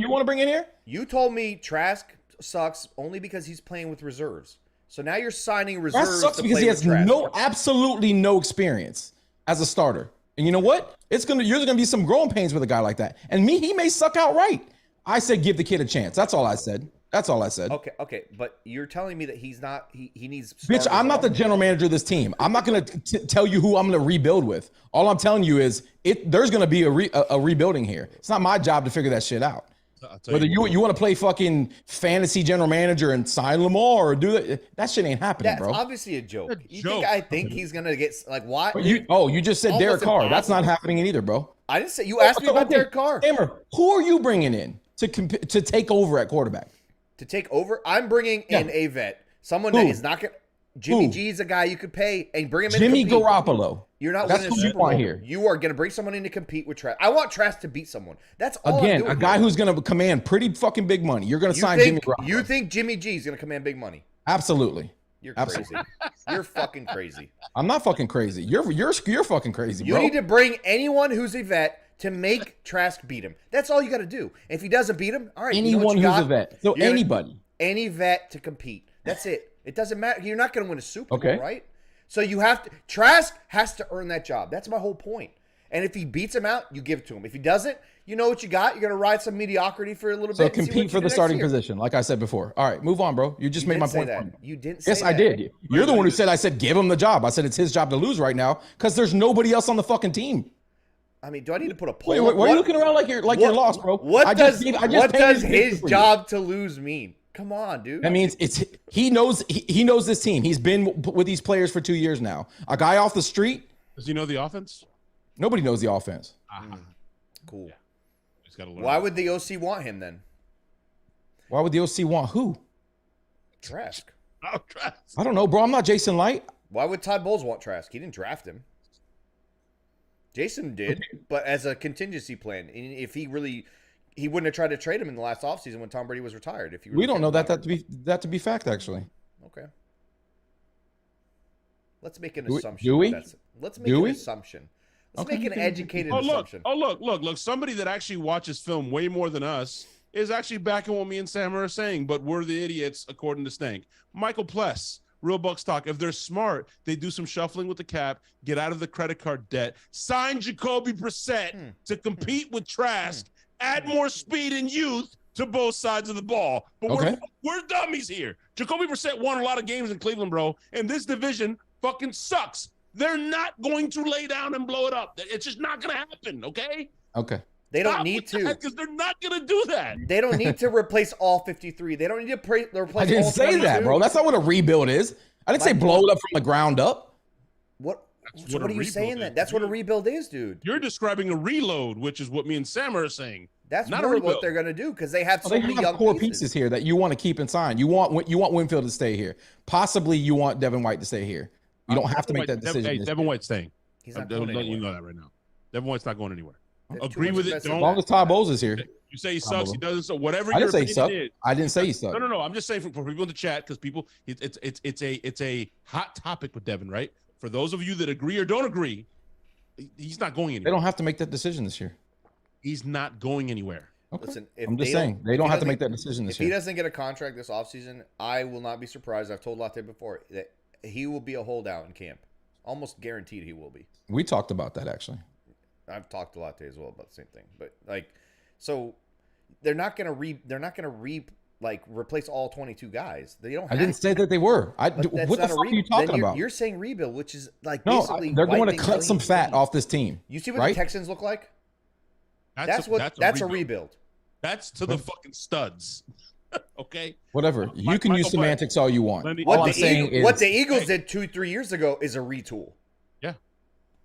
want to bring in here. You told me Trask sucks only because he's playing with reserves. So now you're signing reserves. That sucks because he has absolutely no experience as a starter. And you know what? You're gonna be some growing pains with a guy like that. And he may suck outright. I said give the kid a chance. That's all I said. That's all I said. Okay, but you're telling me that he's not. He needs. Bitch, I'm not the general manager of this team. I'm not gonna tell you who I'm gonna rebuild with. All I'm telling you is there's gonna be a rebuilding here. It's not my job to figure that shit out. Whether you want to play fucking fantasy general manager and sign Lamar or do that shit ain't happening, That's bro. obviously a joke. I think he's gonna get like why? You just said Derek Carr. Impossible. That's not happening either, bro. I didn't say. You asked me about Derek Carr. Hammer, who are you bringing in to take over at quarterback? To take over, I'm bringing in a vet, someone that is not gonna. Jimmy G is a guy you could pay and bring him in. Jimmy Garoppolo. You're not That's winning a who you Super want Bowl. here. You are going to bring someone in to compete with Trask. I want Trask to beat someone. That's all Again, I'm doing a guy here. who's going to command pretty fucking big money. You're going to sign Jimmy Garoppolo. You think Jimmy G is going to command big money? Absolutely. You're crazy. You're fucking crazy. I'm not fucking crazy. You're fucking crazy, You bro. need to bring anyone who's a vet to make Trask beat him. That's all you got to do. If he doesn't beat him, all right. Anyone you know who's a vet. So anybody. Any vet to compete. That's it. It doesn't matter. You're not going to win a Super Bowl, Okay. right? So you have to. Trask has to earn that job. That's my whole point. And if he beats him out, you give it to him. If he doesn't, you know what you got. You're going to ride some mediocrity for a little So bit. compete for the starting position, like I said before. All right, move on, bro. You just made my point. You didn't say that. Yes, I did. You're the one who said, I said, give him the job. I said, it's his job to lose right now because there's nobody else on the fucking team. I mean, do I need to put a poll? Wait, why are you looking around like you're lost, bro? What does painted his job to lose mean? Come on, dude. That means he knows this team. He's been with these players for 2 years now. A guy off the street. Does he know the offense? Nobody knows the offense. Cool. Yeah. He's got to learn. Why would the OC want him then? Why would the OC want who? Trask. Oh, Trask. I don't know, bro. I'm not Jason Light. Why would Todd Bowles want Trask? He didn't draft him. Jason did, but as a contingency plan. And if he wouldn't have tried to trade him in the last offseason when Tom Brady was retired. If We don't know that to be fact, actually. Okay. Let's make an assumption. Do we? Let's make an assumption. Let's make an Okay. educated Oh, assumption. look. Somebody that actually watches film way more than us is actually backing what me and Sam are saying, but we're the idiots, according to Stank. Michael Pless, Real Bucks Talk. If they're smart, they do some shuffling with the cap, get out of the credit card debt, sign Jacoby Brissett to compete with Trask, add more speed and youth to both sides of the ball. But we're dummies here. Jacoby Brissett won a lot of games in Cleveland, bro, and this division fucking sucks. They're not going to lay down and blow it up. It's just not going to happen, okay? Okay. They don't need to. Because they're not going to do that. They don't need to replace all 53. They don't need to replace I didn't all say 22. that, bro. That's not what a rebuild is. I didn't say blow it up from the ground up. What what are a you saying rebuild then? is, That's what a dude. rebuild is, dude. You're describing a reload, which is what me and Sam are saying. That's not more a what rebuild. they're going to do because they have so They many have young core pieces here that you want to keep and sign. You want Winfield to stay here. Possibly you want Devin White to stay here. You don't have to make that decision. Devin White's staying. He's not I'm going letting you anywhere. know that right now. Devin White's not going anywhere. That's Agree too with much it. investment. As long Don't. as Todd Bowles is here. You say he sucks. He doesn't. So whatever I your didn't say he sucked. opinion is. I didn't say he sucked. No. I'm just saying for people in the chat because people, it's a hot topic with Devin, right? For those of you that agree or don't agree, he's not going They anywhere. don't have to make that decision this year. He's not going anywhere. Okay. Listen, if I'm just they saying they if don't he have to make doesn't- that decision this If he year. doesn't get a contract this offseason, I will not be surprised. I've told Latte before that he will be a holdout in camp. Almost guaranteed he will be. We talked about that actually. I've talked to Latte as well about the same thing. But so they're not gonna replace all 22 guys. They don't. I didn't say that they were. But What that's the not fuck a are you then talking about? You're saying rebuild, which is like No, basically they're going to wiping cut some clean fat slate. off this team. You see what right? the Texans look like? That's a rebuild. That's to the fucking studs. Okay. Whatever. You Mike- can use Michael semantics all you want. Let me- All What I'm saying is what the Eagles did 2-3 years ago is a retool. Yeah.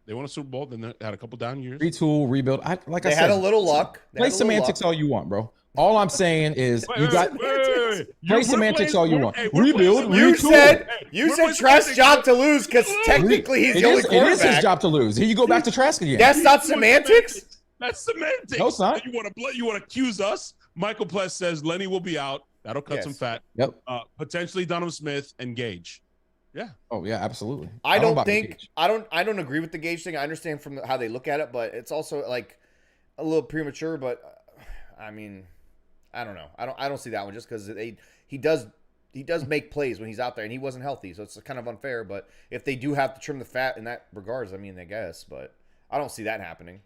They won a Super Bowl. Then they had a couple down years. retool, rebuild. I They said, had a little luck. They play had a little semantics luck. all you want, bro. All I'm saying is Wait, you got We're play semantics playing- all you we're- want. hey, we're Rebuild, playing You semantics. said Hey, you we're said playing Trask's semantics. job to lose because technically he's the only it is quarterback. his job to lose. Here you go back to Trask again. That's not semantics. That's semantics. No, it's not. You want to accuse us? Michael Pless says Lenny will be out. That'll cut Yes. some fat. Yep. Potentially Donovan Smith and Gage. Yeah. Oh yeah, absolutely. I know don't about think Gage. I don't agree with the Gage thing. I understand from how they look at it, but it's also like a little premature. But I mean, I don't know. I don't see that one just because he does make plays when he's out there and he wasn't healthy, so it's kind of unfair. But if they do have to trim the fat in that regards, I mean, I guess. But I don't see that happening.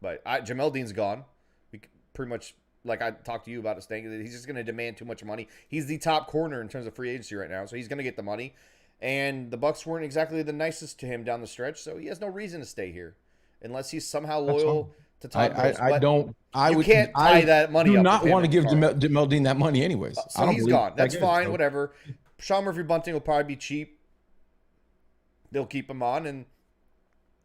But Jamel Dean's gone. We pretty much like I talked to you about, staying. He's just going to demand too much money. He's the top corner in terms of free agency right now, so he's going to get the money. And the Bucs weren't exactly the nicest to him down the stretch, so he has no reason to stay here unless he's somehow loyal to Todd Bowles. You can't tie that money up. I do not want to give Jamel Dean that money anyways. So he's gone. That's fine, whatever. Sean Murphy-Bunting will probably be cheap. They'll keep him on, and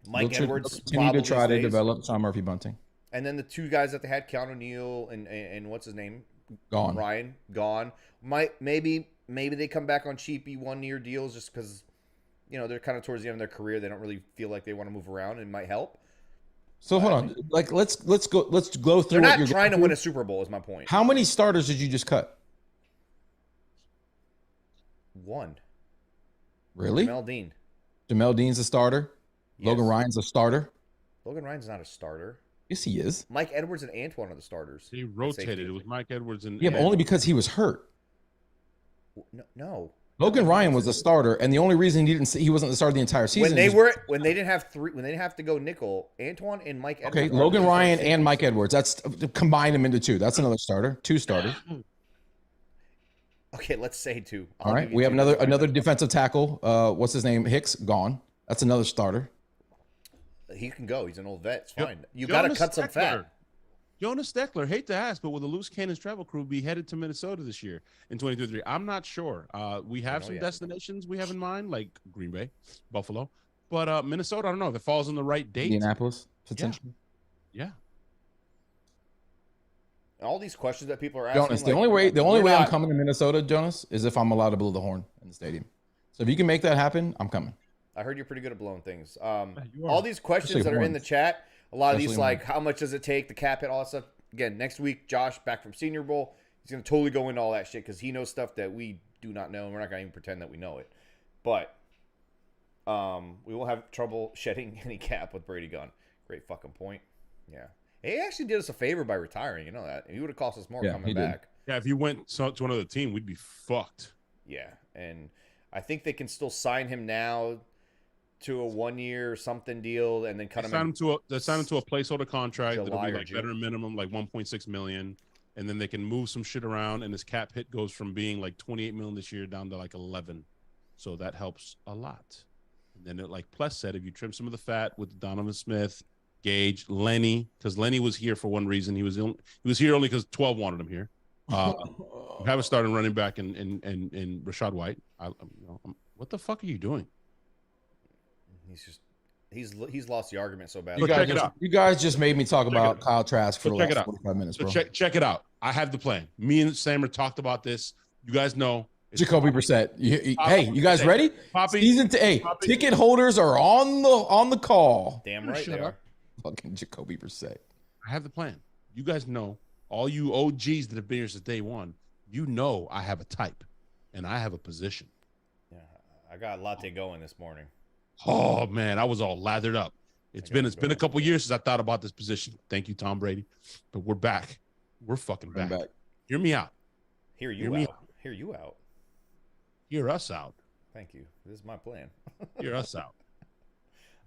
Mike Edwards continue to try to develop Sean Murphy-Bunting. And then the two guys that they had, Keanu Neal and what's his name? Gone. Ryan, gone. Maybe they come back on cheapy 1-year deals just because, they're kind of towards the end of their career. They don't really feel like they want to move around, and might help. So hold on, like let's go through. They're not trying to win a Super Bowl, is my point. How many starters did you just cut? 1. Really? Jamel Dean. Jamel Dean's a starter. Yes. Logan Ryan's a starter. Logan Ryan's not a starter. Yes, he is. Mike Edwards and Antoine are the starters. He rotated. It was Mike Edwards and but only because he was hurt. No. Logan Ryan was a starter, and the only reason he wasn't the starter the entire season. When they didn't have to go nickel, Antoine and Mike Edwards. Okay, Logan Ryan and Mike Edwards. That's combine them into 2. That's another starter. 2 starters. Okay, let's say 2. All right, we have another defensive tackle. What's his name? Hicks, gone. That's another starter. He can go. He's an old vet. It's fine. You got to cut some fat. Jonas Steckler, hate to ask, but will the Loose Cannons travel crew be headed to Minnesota this year in 2023? I'm not sure. We have some destinations we have in mind, like Green Bay, Buffalo, but Minnesota, I don't know if it falls on the right date. Indianapolis, potentially. Yeah. All these questions that people are asking. Jonas, the only way I'm coming to Minnesota, Jonas, is if I'm allowed to blow the horn in the stadium. So if you can make that happen, I'm coming. I heard you're pretty good at blowing things. All these questions that are in the chat, a lot of these, like how much does it take, the cap hit, all that stuff. Again, next week, Josh back from Senior Bowl. He's going to totally go into all that shit because he knows stuff that we do not know, and we're not going to even pretend that we know it. But we will have trouble shedding any cap with Brady gone. Great fucking point. Yeah. He actually did us a favor by retiring. You know that. He would have cost us more coming back. Yeah, if he went to another team, we'd be fucked. Yeah, and I think they can still sign him now to a 1-year something deal, and then cut him. They sign him to a placeholder contract that'll be like June. veteran minimum, like 1.6 million, and then they can move some shit around, and his cap hit goes from being like 28 million this year down to like 11, so that helps a lot. And then, like Pless said, if you trim some of the fat with Donovan Smith, Gage, Lenny, because Lenny was here for one reason. He was here only because 12 wanted him here. Have a starting running back in Rashad White. What the fuck are you doing? He's lost the argument so bad. You guys just made me talk about Kyle Trask for the last 45 minutes, bro. Check it out. I have the plan. Me and Samer talked about this. You guys know. Jacoby Brissett. Hey, you guys ready? Ticket holders are on the call. Damn right they are. Fucking Jacoby Brissett. I have the plan. You guys know, all you OGs that have been here since day one, you know I have a type, and I have a position. Yeah, I got latte going this morning. Oh man, I was all lathered up. It's been a couple years since I thought about this position. Thank you, Tom Brady. But we're back. We're fucking back. Hear me out. Hear you out. Hear us out. Thank you. This is my plan. Hear us out.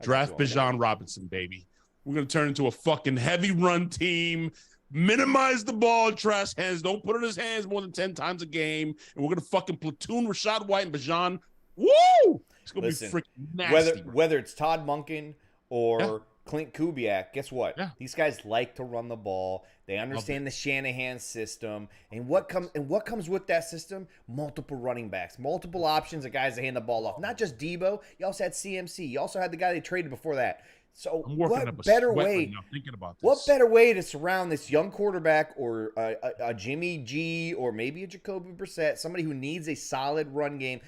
Draft Bijan Robinson, baby. We're gonna turn into a fucking heavy run team. Minimize the ball in Trask's hands. Don't put it in his hands more than 10 times a game. And we're gonna fucking platoon Rashad White and Bijan. Woo! It's gonna be freaking nasty. Whether it's Todd Monken or Clint Kubiak, guess what? Yeah. These guys like to run the ball. They understand the Shanahan system. And what comes with that system? Multiple running backs, multiple options of guys to hand the ball off. Not just Debo. You also had CMC. You also had the guy they traded before that. So what better way? Thinking about this. What better way to surround this young quarterback or a Jimmy G or maybe a Jacoby Brissett, somebody who needs a solid run game?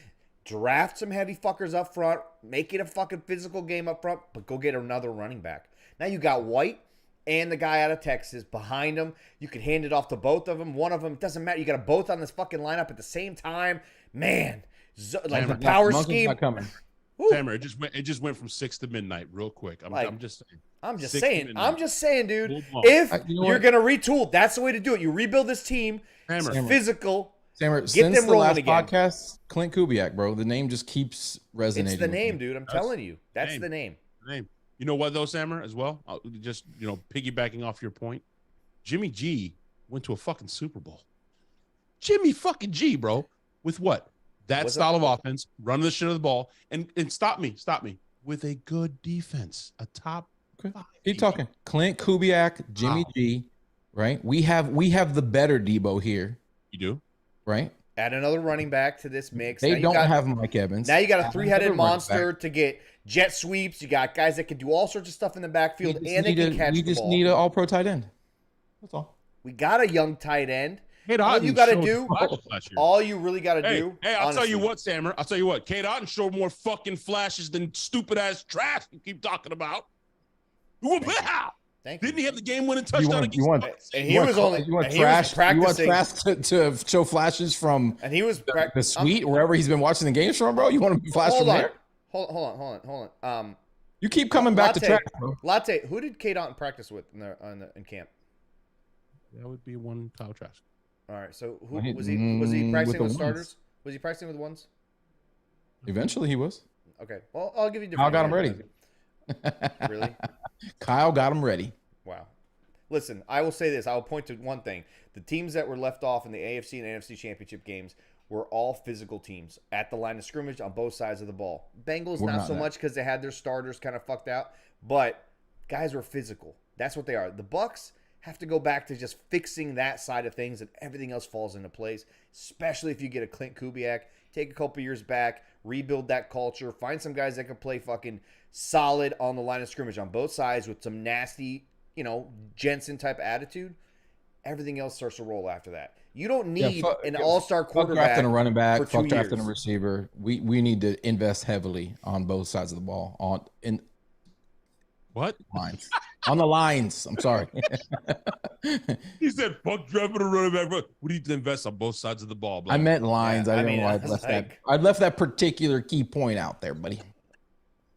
Draft some heavy fuckers up front, make it a fucking physical game up front, but go get another running back. Now you got White and the guy out of Texas behind him. You could hand it off to both of them. One of them, it doesn't matter. You got them both on this fucking lineup at the same time. Man, like the power scheme. Not coming. Tamer, it just went from 6 to midnight real quick. I'm just saying, dude. If you're gonna retool, that's the way to do it. You rebuild this team. It's physical. Samer, since the last podcast, Clint Kubiak, bro, the name just keeps resonating. It's the name, dude. I'm telling you, that's the name. You know what though, Samer, as well? Just piggybacking off your point, Jimmy G went to a fucking Super Bowl. Jimmy fucking G, bro. With what? That Was style of offense, running the shit of the ball, and stop me. With a good defense, a top Okay. 5. Keep talking. Clint Kubiak, Jimmy G, right? We have the better Debo here, You do? right? Add another running back to this mix. They Now you don't got- have Mike Evans. Now you got a Add three-headed another running monster back. to get jet sweeps. You got guys that can do all sorts of stuff in the backfield, We and they can catch we the just ball. need an all-pro tight end. That's all. We got a young tight end. Kate All Otten you got to showed do, flashes last year. all you really got to Hey, do. I'll tell you honestly, what, Sammer. I'll tell you what. Kate Otten showed more fucking flashes than stupid ass trash you keep talking about. Thank you. Didn't he have the game-winning touchdown against you want, Bucs? And you he want was tra- only you want and he was trash. You want practicing, trash to show flashes from and he was the suite wherever he's been watching the games from, bro. You want to flash Hold from on. there? Hold on. You keep coming back to trash, bro. Latte. Who did Kate Otten practice with in camp? That would be one Kyle Trask. All right. So who Well, was he? Was with he practicing the with ones. starters? Was he practicing with ones? Eventually, he was. Okay. Well, I'll give you. Kyle Different got him ready. names. Really? Kyle got him ready. Wow. Listen, I will say this. I will point to one thing. The teams that were left off in the AFC and NFC championship games were all physical teams at the line of scrimmage on both sides of the ball. Bengals, We're not not so that. much because they had their starters kind of fucked out, but guys were physical. That's what they are. The Bucs have to go back to just fixing that side of things, and everything else falls into place, especially if you get a Clint Kubiak. Take a couple years back, rebuild that culture, find some guys that can play fucking solid on the line of scrimmage on both sides with some nasty, Jensen type attitude. Everything else starts to roll after that. You don't need an all-star Fuck quarterback drafting a running back. for Fuck 2 drafting a years. receiver. We need to invest heavily on both sides of the ball. In What? lines. On the lines. I'm sorry. He said, fuck drafting a running back. Bro. We need to invest on both sides of the ball, bro. I meant lines. Yeah, I I don't mean, know why I I was left that. like- I left that particular key point out there, buddy.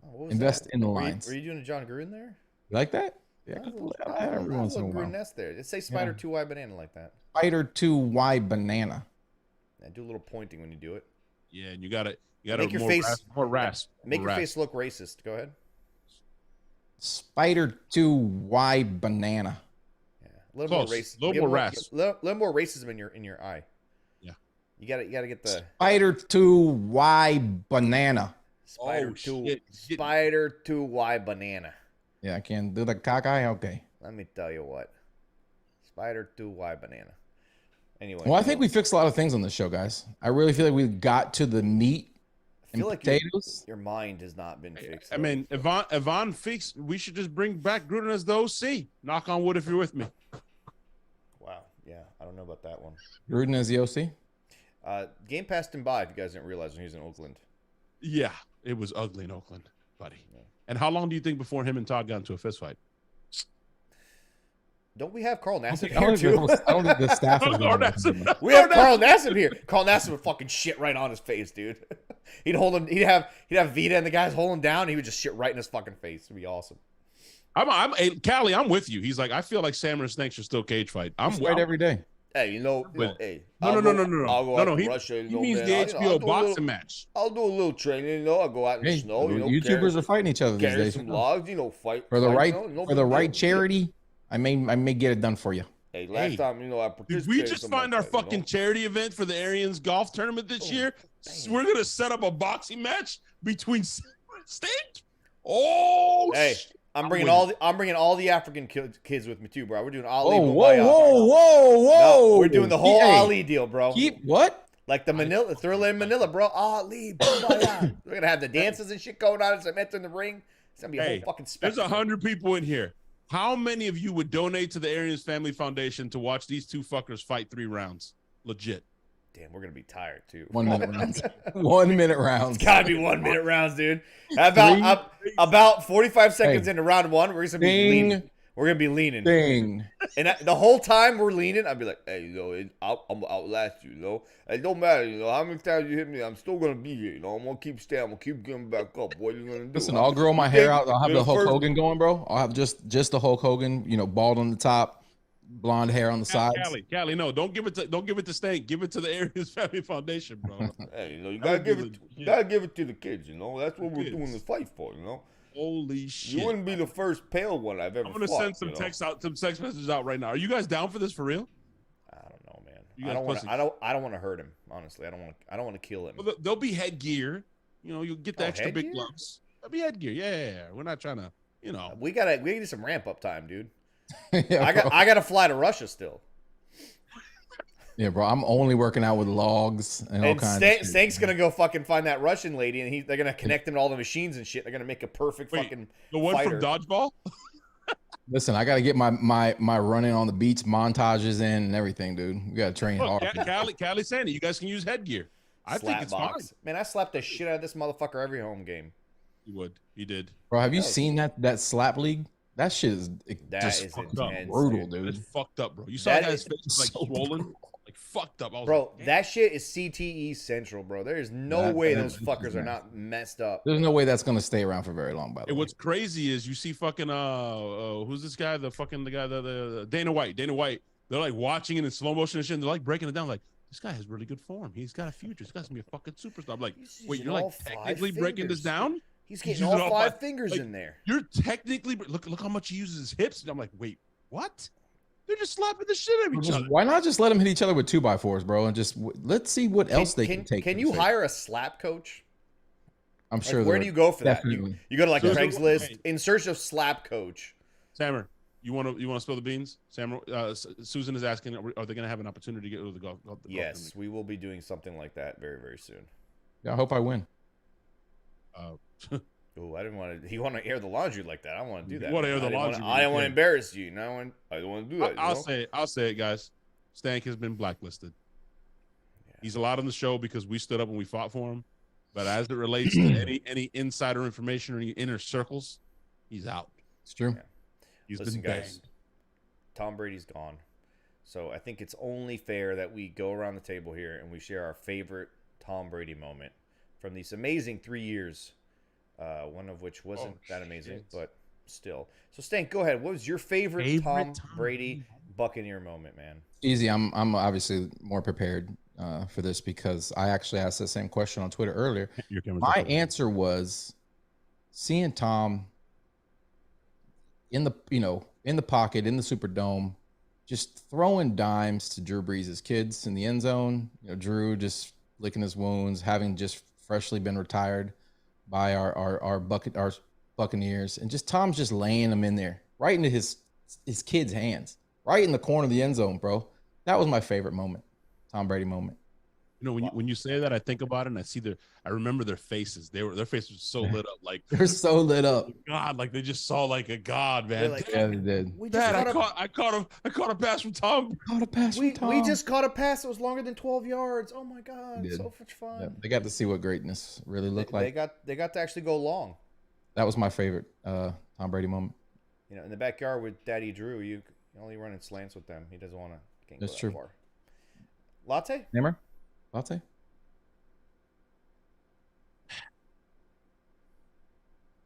What was Invest that? in the Were you- lines. Were you doing a John Gruden there? You like that? Yeah, That was I have every once in a while. Gruden there. Let's say Spider 2Y banana like that. Spider 2Y banana. And do a little pointing when you do it. Yeah, and you gotta Make your more face- more rasp. Make more your rasp. face look racist. Go ahead. Spider 2Y banana. Yeah, a little more Close. racist. Little more rasp. Little more racism in your eye. Yeah. You gotta get the Spider 2Y banana. Spider Oh, 2 shit. Spider 2Y banana. Yeah, I can do the cockeye. Okay. Let me tell you what. Spider 2Y banana. Anyway. Well, I think we fixed a lot of things on this show, guys. I really feel like we got to the meat I and feel like potatoes. your mind has not been fixed. I though. mean, Yvonne Feeks, we should just bring back Gruden as the OC. Knock on wood if you're with me. Wow. Yeah, I don't know about that one. Gruden as the OC. Game passed him by if you guys didn't realize when he was in Oakland. Yeah, it was ugly in Oakland, buddy. And how long do you think before him and Todd got into a fist fight? Don't we have Carl Nassib I here don't too? think the staff is Carl gonna- Nassib. We have Carl Nassib here. Carl Nassib would fucking shit right on his face, dude. He'd hold him. He'd have Vita and the guys hold him down. And he would just shit right in his fucking face. It'd be awesome. Hey, Callie, I'm with you. He's like, I feel like Sam and Snake should still cage fight. I'm Fight every day. Hey, Hey, I'll no. go He, Russia, he means the HBO boxing match. I'll do a little training. I'll go out in the Hey, snow. YouTubers are fighting each other these carry days. some logs. Fight For the fight, right no for the big right deal. charity, I may get it done for you. Hey, last Hey, time I Did participated. we in just something find like our that, fucking charity event for the Arians golf tournament this year? We're gonna set up a boxing match between Steak. Oh, Hey, shit. I'm bringing all the African kids with me too, bro. We're doing Ali. Oh, Bombaya. whoa! No, we're doing the whole Hey, Ali deal, bro. Keep what? Like the Manila Thriller in Manila, bro. Ali, Bombaya. We're gonna have the dances and shit going on as I'm entering the ring. It's gonna be a Hey, whole fucking there's spectacle. 100 people in here. How many of you would donate to the Arians Family Foundation to watch these two fuckers fight 3 rounds? Legit. Damn, we're gonna be tired too. 1 minute rounds. 1 minute rounds. Gotta be 1 minute rounds, dude. About 45 seconds Hey. into round one, we're gonna be Ding. leaning. We're gonna be leaning. Ding. And the whole time we're leaning, I'd be like, hey, I'm gonna outlast you, It don't matter, how many times you hit me, I'm still gonna be here, I'm gonna keep staying, I'm gonna keep getting back up. What are you gonna do? Listen, I'll grow my hair out. I'll have You're the Hulk first- Hogan going, bro. I'll have just the Hulk Hogan, bald on the top, blonde hair on the sides. Callie, no, don't give it to Stank. Give it to the Arians Family Foundation, bro. Hey, you That gotta would give be it. legit. You gotta give it to the kids. That's what we're Kids. doing the fight for. Holy shit. You wouldn't be the first pale one I've ever. I'm gonna fought, send some text messages out right now. Are you guys down for this for real? You I guys don't want pussies. to. I don't want to hurt him. Honestly, I don't want to kill him. Well, there'll be headgear. You know, you'll get the extra big headgear? gloves. There'll be headgear. Yeah. We're not trying to, you know. We need some ramp up time, dude. Yeah, bro. I got to fly to Russia still. Yeah, bro. I'm only working out with logs and all And kinds of shit. Stank's gonna go fucking find that Russian lady, and they're gonna connect him to all the machines and shit. They're gonna make a perfect Wait, fucking the one fighter. from Dodgeball? Listen, I gotta get my running on the beach montages in and everything, dude. We gotta train Look, hard. Callie Sandy, you guys can use headgear. I think it's fine. Man, I slapped the shit out of this motherfucker every home game. You would. You did. Bro, have you seen that slap league? That shit is just is fucking intense, brutal, dude. It's dude. fucked up, bro. You saw That that guy's is face like so swollen, brutal. like fucked up. I was Bro, like, that shit is CTE central, bro. There is no way that those is fuckers are nasty. not messed up. There's no way that's gonna stay around for very long, by the And way. what's crazy is you see fucking who's this guy? The guy the Dana White. They're like watching it in slow motion and shit. And they're like breaking it down. Like, this guy has really good form. He's got a future. This guy's gonna be a fucking superstar. I'm like, He's wait, using you're all like 5 technically breaking this fingers. down? He's He's getting using all all 5 five- fingers like, in there. You're technically look how much he uses his hips. And I'm like, wait, what? They're just slapping the shit out of each other. Why not just let them hit each other with 2x4s, bro, and just let's see what else they can take. Can for you the sake. hire a slap coach? I'm Like, sure. where there- do you go for that? definitely. You go to like So- Craigslist in search of slap coach. Sammer, you want to spill the beans? Sammer, Susan is asking, are they going to have an opportunity to get to the golf? Yes, tournament? we will be doing something like that very, very soon. Yeah, I hope I win. Oh, I didn't want to. You want to air the laundry like that? I don't want to do that. You wanna air the I didn't wanna- laundry, I didn't want to man. embarrass you. No, I don't want to do that. I'll say it, guys. Stank has been blacklisted. He's allowed on the show because we stood up and we fought for him. But as it relates to any insider information or any inner circles, he's out. It's true. Yeah. He's Listen, been guys, banned. Tom Brady's gone. So I think it's only fair that we go around the table here and we share our favorite Tom Brady moment from these amazing 3 years, one of which wasn't that amazing, but still. So, Stank, go ahead. What was your favorite Tom Brady Buccaneer moment, man? Easy. I'm obviously more prepared for this because I actually asked the same question on Twitter earlier. Your camera's My up. answer was seeing Tom in the pocket in the Superdome, just throwing dimes to Drew Brees' kids in the end zone. Drew just licking his wounds, having just freshly been retired by our Buccaneers, and just Tom's just laying them in there right into his kids' hands, right in the corner of the end zone, bro. That was my favorite moment, Tom Brady moment. When you say that, I think about it and I remember their faces. Their faces were so lit up, like They're so lit up. God, like they just saw like a god, man. Like, Yeah, they did. we just Dad, caught I caught a pass from Tom. Caught a pass we from Tom. just caught a pass that was longer than 12 yards. Oh my god, We did. so much fun. Yeah, they got to see what greatness really looked like. They got to actually go long. That was my favorite Tom Brady moment. In the backyard with Daddy Drew, you only run in slants with them. He doesn't want to. That's go true. That far. Latte? Hammer? Latte?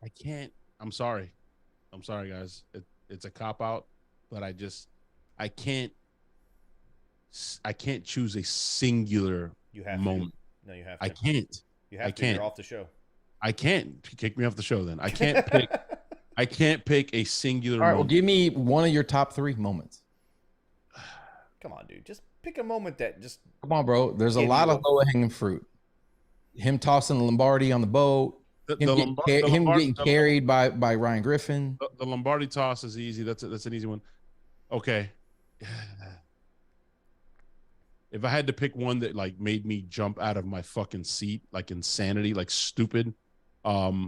I can't. I'm sorry, guys. It's a cop out, but I can't choose a singular You have moment. to. No, you have to. I can't. You have I to. can't. You're off the show. I can't. Kick me off the show then. I can't pick. I can't pick a singular All right, well, moment. give me one of your top 3 moments. Come on, dude. Just pick a moment that just. Come on, bro. There's a Give lot me of low-hanging fruit. Him tossing Lombardi on the boat. Him getting carried by Ryan Griffin. The Lombardi toss is easy. That's an easy one. Okay. If I had to pick one that like made me jump out of my fucking seat, like insanity, like stupid, that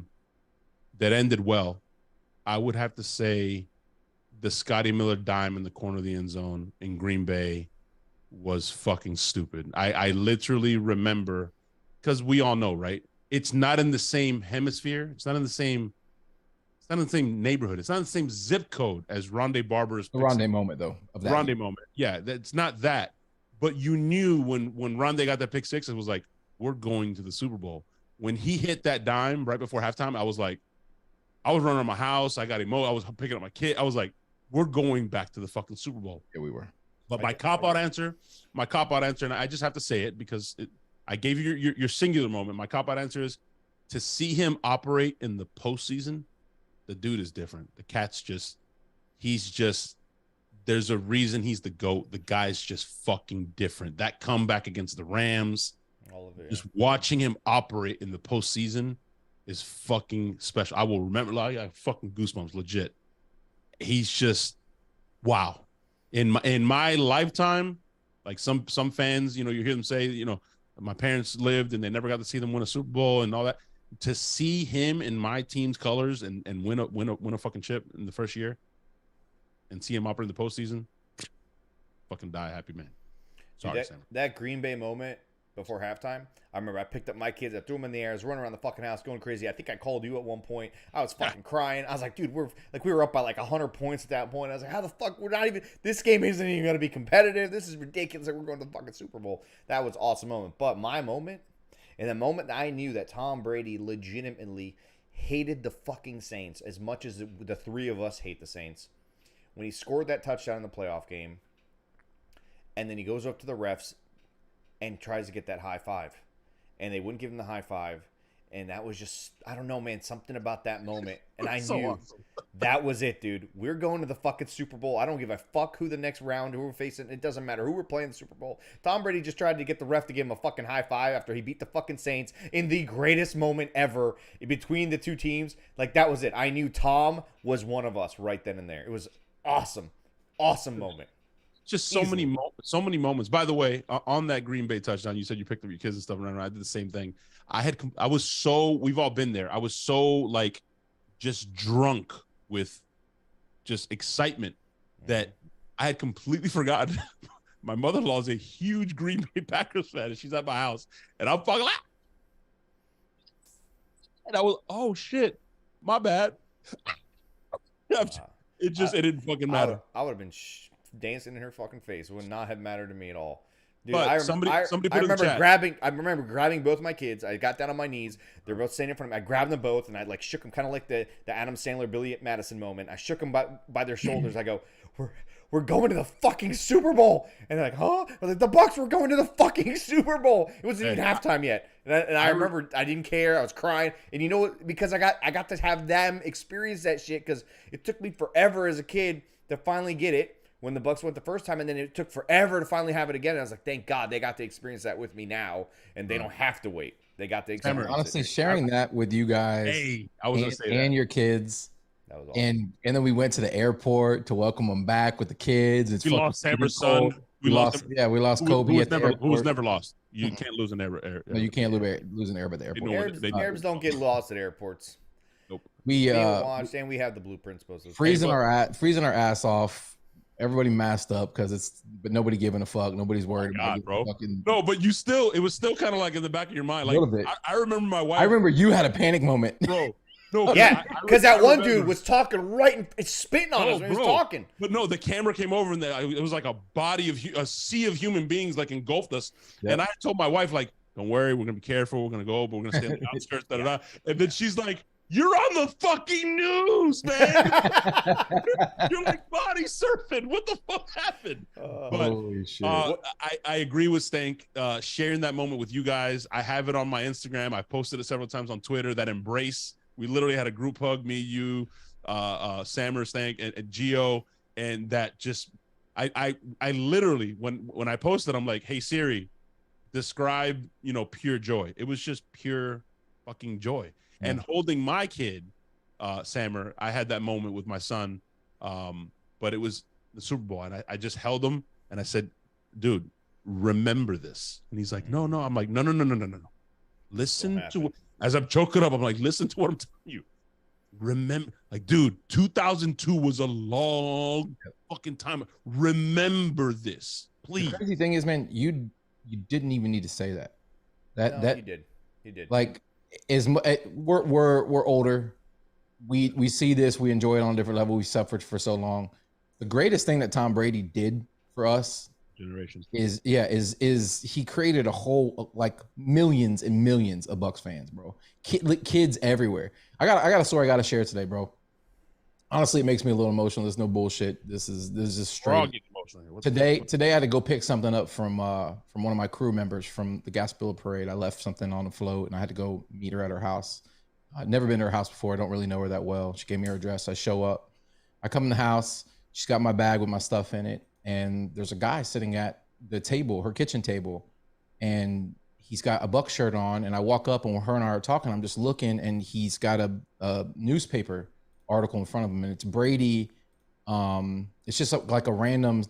ended well, I would have to say the Scotty Miller dime in the corner of the end zone in Green Bay was fucking stupid. I literally remember, because we all know, right? It's not in the same hemisphere. It's not in the same neighborhood. It's not in the same zip code as Rondé Barber's. The Rondé moment, though. Of that. Rondé moment. Yeah, that's not that. But you knew when Rondé got that pick six, it was like, we're going to the Super Bowl. When he hit that dime right before halftime, I was like, I was running around my house. I got emo. I was picking up my kid. I was like, we're going back to the fucking Super Bowl. Yeah, we were. But my cop-out answer, and I just have to say it because I gave you your singular moment. My cop-out answer is to see him operate in the postseason. The dude is different. The cat's he's just there's a reason he's the GOAT. The guy's just fucking different. That comeback against the Rams, All of it. just watching him operate in the postseason is fucking special. I will remember, like, I fucking goosebumps, legit. He's just wow. In my lifetime, like some fans, you hear them say, my parents lived and they never got to see them win a Super Bowl and all that. To see him in my team's colors and win a fucking chip in the first year, and see him operate in the postseason, fucking die happy, man. Sorry, Dude, that Green Bay moment before halftime, I remember I picked up my kids, I threw them in the air, I was running around the fucking house going crazy. I think I called you at one point. I was fucking crying. I was like, dude, we were up by like 100 points at that point. I was like, how the fuck, this game isn't even going to be competitive. This is ridiculous. Like, we're going to the fucking Super Bowl. That was an awesome moment. But my moment, and the moment that I knew that Tom Brady legitimately hated the fucking Saints as much as the three of us hate the Saints, when he scored that touchdown in the playoff game, and then he goes up to the refs and tries to get that high five, and they wouldn't give him the high five, and that was just, I don't know, man, something about that moment, and I knew awesome. That was it, dude. We're going to the fucking Super Bowl. I don't give a fuck who the next round, who we're facing. It doesn't matter who we're playing the Super Bowl. Tom Brady just tried to get the ref to give him a fucking high five after he beat the fucking Saints in the greatest moment ever between the two teams. Like, that was it. I knew Tom was one of us right then and there. It was awesome moment. Just so many moments. By the way, on that Green Bay touchdown, you said you picked up your kids and stuff, and I did the same thing. We've all been there. I was so like just drunk with just excitement that I had completely forgotten. My mother-in-law is a huge Green Bay Packers fan, and she's at my house, and I'm fucking like, and I was, oh shit, my bad. It didn't fucking matter. I would have been dancing in her fucking face. It would not have mattered to me at all. Dude, But I somebody put in the chat. I remember grabbing both my kids. I got down on my knees. They're both standing in front of me. I grabbed them both and I like shook them, kind of like the Adam Sandler, Billy Madison moment. I shook them by their shoulders. I go, we're going to the fucking Super Bowl. And they're like, huh? I was like, the Bucs were going to the fucking Super Bowl. It wasn't even halftime yet. And I remember I didn't care. I was crying. And you know what? Because I got to have them experience that shit, because it took me forever as a kid to finally get it when the Bucs went the first time, and then it took forever to finally have it again. And I was like, thank God they got to experience that with me now, and they don't have to wait. They got to experience honestly, sharing that with you guys and your kids. That was awesome. And then we went to the airport to welcome them back with the kids. We lost Hammer's son. We lost Kobe at the airport. Who was never lost. You can't lose an air. No, you can't lose an air at the airport. Arabs don't get lost at airports. Nope. We watched, and we have the blueprints posted. Freezing our ass off. Everybody masked up but nobody giving a fuck. Nobody's worried about it, bro. No, but it was still kind of like in the back of your mind. Like, a little bit. I remember my wife. I remember you had a panic moment, bro. No, yeah, because that one dude was talking right and spitting on us when he was talking. But no, the camera came over and it was like a sea of human beings like engulfed us. Yep. And I told my wife, like, don't worry, we're gonna be careful. We're gonna go, but we're gonna stay on the outskirts. And then she's like, "You're on the fucking news, man. You're like body surfing. What the fuck happened?" Holy shit. I agree with Stank. Sharing that moment with you guys. I have it on my Instagram. I posted it several times on Twitter. That embrace. We literally had a group hug, me, you, Sammer, Stank, and Gio, and that just I literally when I posted, I'm like, "Hey Siri, describe pure joy." It was just pure fucking joy. And holding my kid, Sammer, I had that moment with my son, but it was the Super Bowl, and I just held him and I said, "Dude, remember this." And he's like, "No." I'm like, "No. Listen to." As I'm choking up, I'm like, "Listen to what I'm telling you. Remember, like, dude, 2002 was a long fucking time. Remember this, please." The crazy thing is, man, you didn't even need to say that. You did. Like, we're older. We see this. We enjoy it on a different level. We suffered for so long. The greatest thing that Tom Brady did for us generations is he created a whole like millions and millions of Bucs fans, bro. Kids everywhere. I got a story I got to share today, bro. Honestly, it makes me a little emotional. There's no bullshit. This is just straight. Today I had to go pick something up from one of my crew members from the Gaspilla Parade. I left something on the float and I had to go meet her at her house. I'd never been to her house before. I don't really know her that well. She gave me her address. I show up. I come in the house. She's got my bag with my stuff in it, and there's a guy sitting at the table, her kitchen table, and he's got a Buck shirt on. And I walk up, and her and I are talking. I'm just looking, and he's got a newspaper article in front of him, and it's Brady. It's just like a random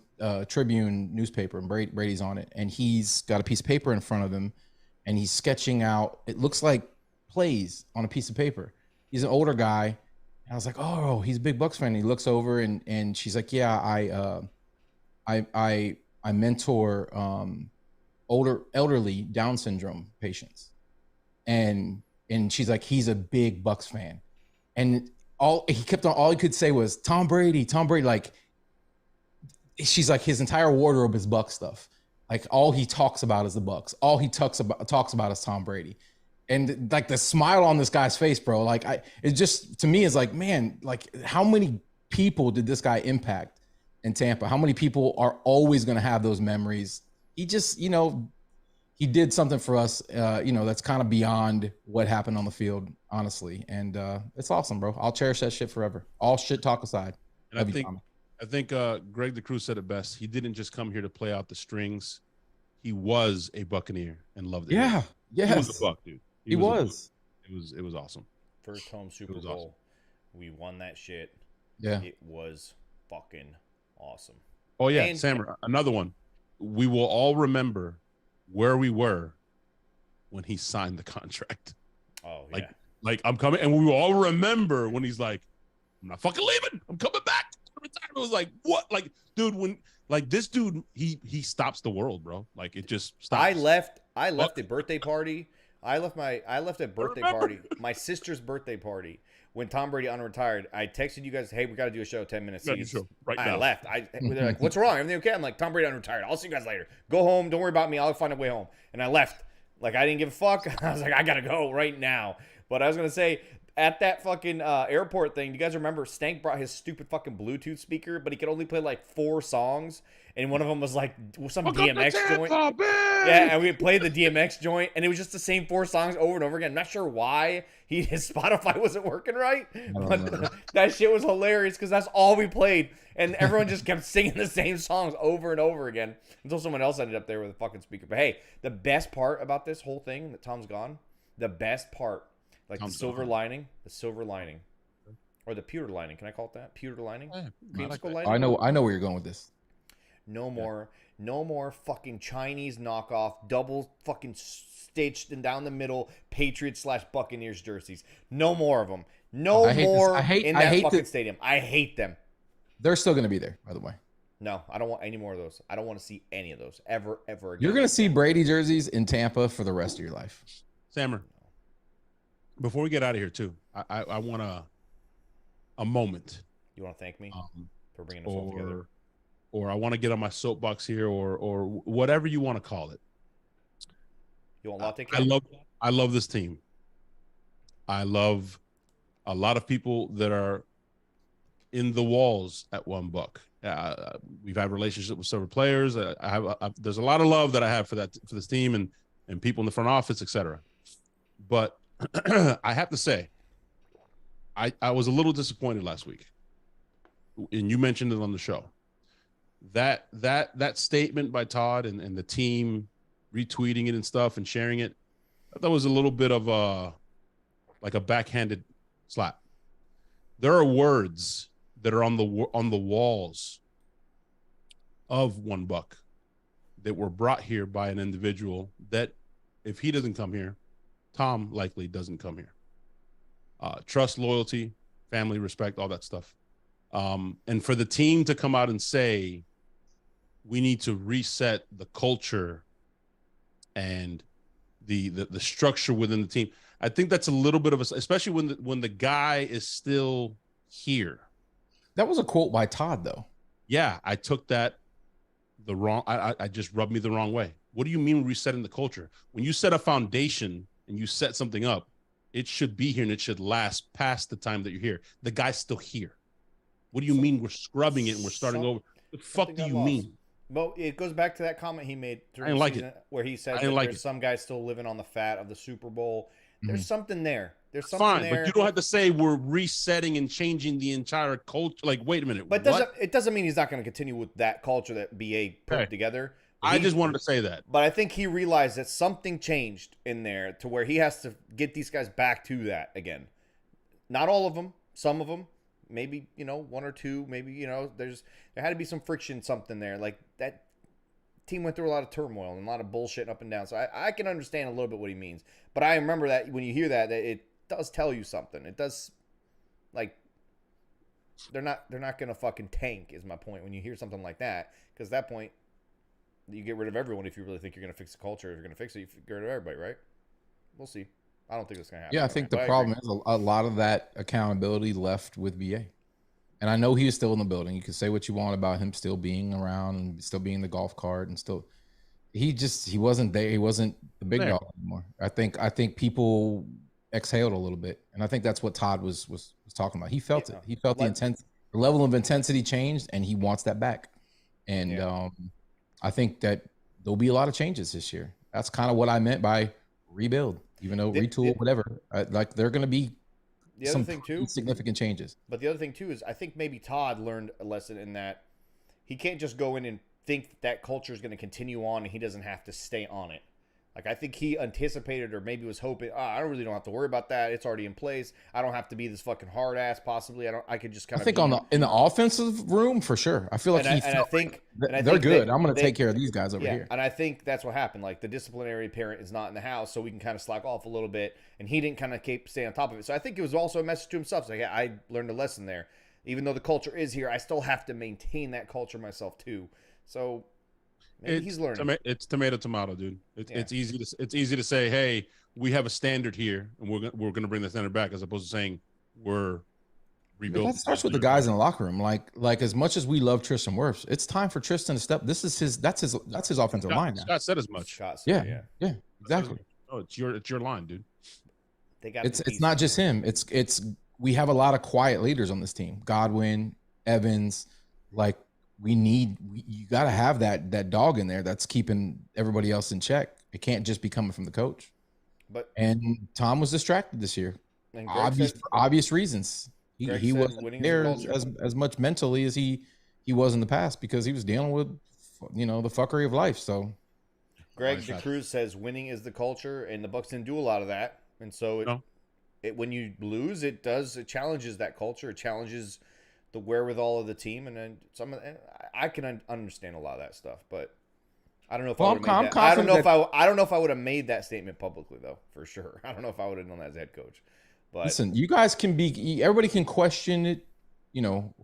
Tribune newspaper, and Brady's on it, and he's got a piece of paper in front of him, and he's sketching out. It looks like plays on a piece of paper. He's an older guy, and I was like, "Oh, he's a big Bucs fan." And he looks over, and she's like, "Yeah, I mentor elderly Down syndrome patients," and she's like, "He's a big Bucs fan," and all he could say was Tom Brady. Like, she's like, his entire wardrobe is Bucs stuff. Like, all he talks about is the Bucs. All he talks about is Tom Brady. And like the smile on this guy's face, bro. Like, it just, to me, is like, man, like, how many people did this guy impact in Tampa? How many people are always going to have those memories? He just, he did something for us, that's kind of beyond what happened on the field, honestly. And it's awesome, bro. I'll cherish that shit forever. All shit talk aside. And I think Greg the Crew said it best. He didn't just come here to play out the strings. He was a Buccaneer and loved it. Yeah. Yes. He was a Buck, dude. He was. It was awesome. First home Super Bowl. Awesome. We won that shit. Yeah. It was fucking awesome. Oh yeah, And- Sammer, another one. We will all remember where we were when he signed the contract. Oh yeah. Like I'm coming, and we will all remember when he's like, "I'm not fucking leaving. I'm coming back." It was like, what? Like, dude, when like this dude, he stops the world, bro. Like, it just stops. I left a birthday party. I left a birthday party, my sister's birthday party, when Tom Brady unretired. I texted you guys, "Hey, we got to do a show, 10 minutes." Right I now. left. They're like, "What's wrong? Everything okay?" I'm like, "Tom Brady unretired. I'll see you guys later. Go home. Don't worry about me. I'll find a way home." And I left. Like, I didn't give a fuck. I was like, I got to go right now. But I was going to say, at that fucking airport thing, do you guys remember Stank brought his stupid fucking Bluetooth speaker, but he could only play like 4 songs, and one of them was like some DMX joint. Yeah, and we played the DMX joint, and it was just the same 4 songs over and over again. I'm not sure why his Spotify wasn't working right, but that shit was hilarious because that's all we played, and everyone just kept singing the same songs over and over again until someone else ended up there with a fucking speaker. But hey, the best part about this whole thing that Tom's gone, the best part, like the silver lining, or the pewter lining. Can I call it that? Pewter lining? Yeah, Creamsicle like lining? I know where you're going with this. No more fucking Chinese knockoff, double fucking stitched and down the middle Patriots / Buccaneers jerseys. No more of them. No more in that fucking stadium. I hate them. They're still going to be there, by the way. No, I don't want any more of those. I don't want to see any of those ever again. You're going to see Brady jerseys in Tampa for the rest of your life. Sammer, before we get out of here, too, I want a moment. You want to thank me for bringing us all together? Or I want to get on my soapbox here, or whatever you want to call it. You want latte? I love this team. I love a lot of people that are in the walls at One Buck. We've had relationships with several players. There's a lot of love that I have for this team and people in the front office, etc. But I have to say, I was a little disappointed last week, and you mentioned it on the show. That statement by Todd and the team retweeting it and stuff and sharing it, that was a little bit of a backhanded slap. There are words that are on the walls of One Buck that were brought here by an individual that, if he doesn't come here, Tom likely doesn't come here. Trust, loyalty, family, respect, all that stuff. And for the team to come out and say, we need to reset the culture and the structure within the team. I think that's a little bit of especially when the guy is still here. That was a quote by Todd, though. Yeah, I took that the wrong. I just rubbed me the wrong way. What do you mean resetting the culture? When you set a foundation and you set something up, it should be here and it should last past the time that you're here. The guy's still here. What do you mean we're scrubbing it and we're starting over? The fuck do you mean? Well, it goes back to that comment he made during the season where he said that there's some guys still living on the fat of the Super Bowl. There's something there. There's something Fine, there. but you don't have to say we're resetting and changing the entire culture. Like, wait a minute. But what? it doesn't mean he's not going to continue with that culture that BA put Okay. together. I just wanted to say that. But I think he realized that something changed in there to where he has to get these guys back to that again. Not all of them, some of them, maybe, one or two, maybe, there had to be some friction, something there. Like that team went through a lot of turmoil and a lot of bullshit up and down. So I can understand a little bit what he means. But I remember that when you hear that it does tell you something. It does, like, they're not going to fucking tank is my point when you hear something like that. Because at that point, you get rid of everyone if you really think you're going to fix the culture. If you're going to fix it, you get rid of everybody, right? We'll see. I don't think it's going to happen. Yeah, I think the problem is a lot of that accountability left with VA. And I know he is still in the building. You can say what you want about him still being around and still being the golf cart and still he wasn't there. He wasn't the big dog anymore. I think people exhaled a little bit. And I think that's what Todd was talking about. He felt it. He felt the level of intensity changed and he wants that back. And I think that there'll be a lot of changes this year. That's kind of what I meant by rebuild, even though retool, whatever. Like they're going to be some significant changes. But the other thing too is I think maybe Todd learned a lesson in that he can't just go in and think that culture is going to continue on and he doesn't have to stay on it. Like I think he anticipated or maybe was hoping, I don't have to worry about that. It's already in place. I don't have to be this fucking hard ass. Possibly, I could just kind of. I think in the offensive room for sure. I feel like they're good. I'm going to take care of these guys over here. And I think that's what happened. Like the disciplinary parent is not in the house, so we can kind of slack off a little bit. And he didn't kind of stay on top of it. So I think it was also a message to himself. Like, yeah, I learned a lesson there. Even though the culture is here, I still have to maintain that culture myself too. So. Maybe he's learning. It's tomato, dude. It's easy to say, hey, we have a standard here, and we're gonna bring the standard back, as opposed to saying we're rebuilding. That starts with the guys in the locker room. Like as much as we love Tristan Wirfs, it's time for Tristan to step. That's his offensive line now. Scott said as much. Yeah, exactly. Oh, it's your line, dude. It's not just him. It's we have a lot of quiet leaders on this team. Godwin, Evans, like. You got to have that dog in there that's keeping everybody else in check. It can't just be coming from the coach. And Tom was distracted this year, for obvious reasons. He wasn't there as much mentally as he was in the past because he was dealing with the fuckery of life. So Greg DeCruz says winning is the culture, and the Bucs didn't do a lot of that. And so when you lose, it challenges that culture. It challenges the wherewithal of the team, and then I can understand a lot of that stuff, but I don't know if I don't know if I would have made that statement publicly though, for sure. I don't know if I would have done that as head coach. But listen, you guys everybody can question it.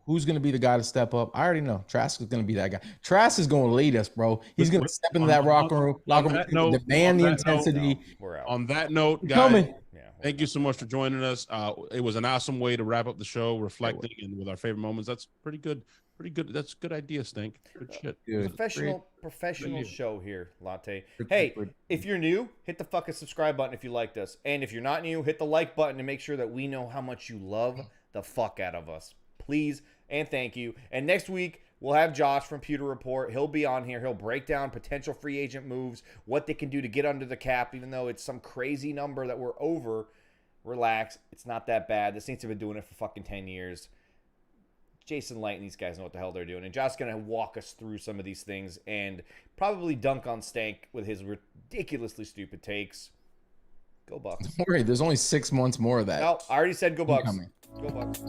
Who's going to be the guy to step up? I already know Trask is going to be that guy. Trask is going to lead us, bro. He's going to step into that locker room, demand the intensity. We're out. On that note, guys. Coming. Thank you so much for joining us. It was an awesome way to wrap up the show, reflecting and with our favorite moments. That's pretty good. That's a good idea, Stink. Good shit. Professional show here, Latte. Hey, if you're new, hit the fucking subscribe button if you liked us. And if you're not new, hit the like button to make sure that we know how much you love the fuck out of us. Please and thank you. And next week, we'll have Josh from Pewter Report. He'll be on here. He'll break down potential free agent moves, what they can do to get under the cap, even though it's some crazy number that we're over. Relax. It's not that bad. The Saints have been doing it for fucking 10 years. Jason Light and these guys know what the hell they're doing. And Josh's going to walk us through some of these things and probably dunk on Stank with his ridiculously stupid takes. Go Bucs. Don't worry, there's only 6 months more of that. No, I already said go Bucs. Go Bucs.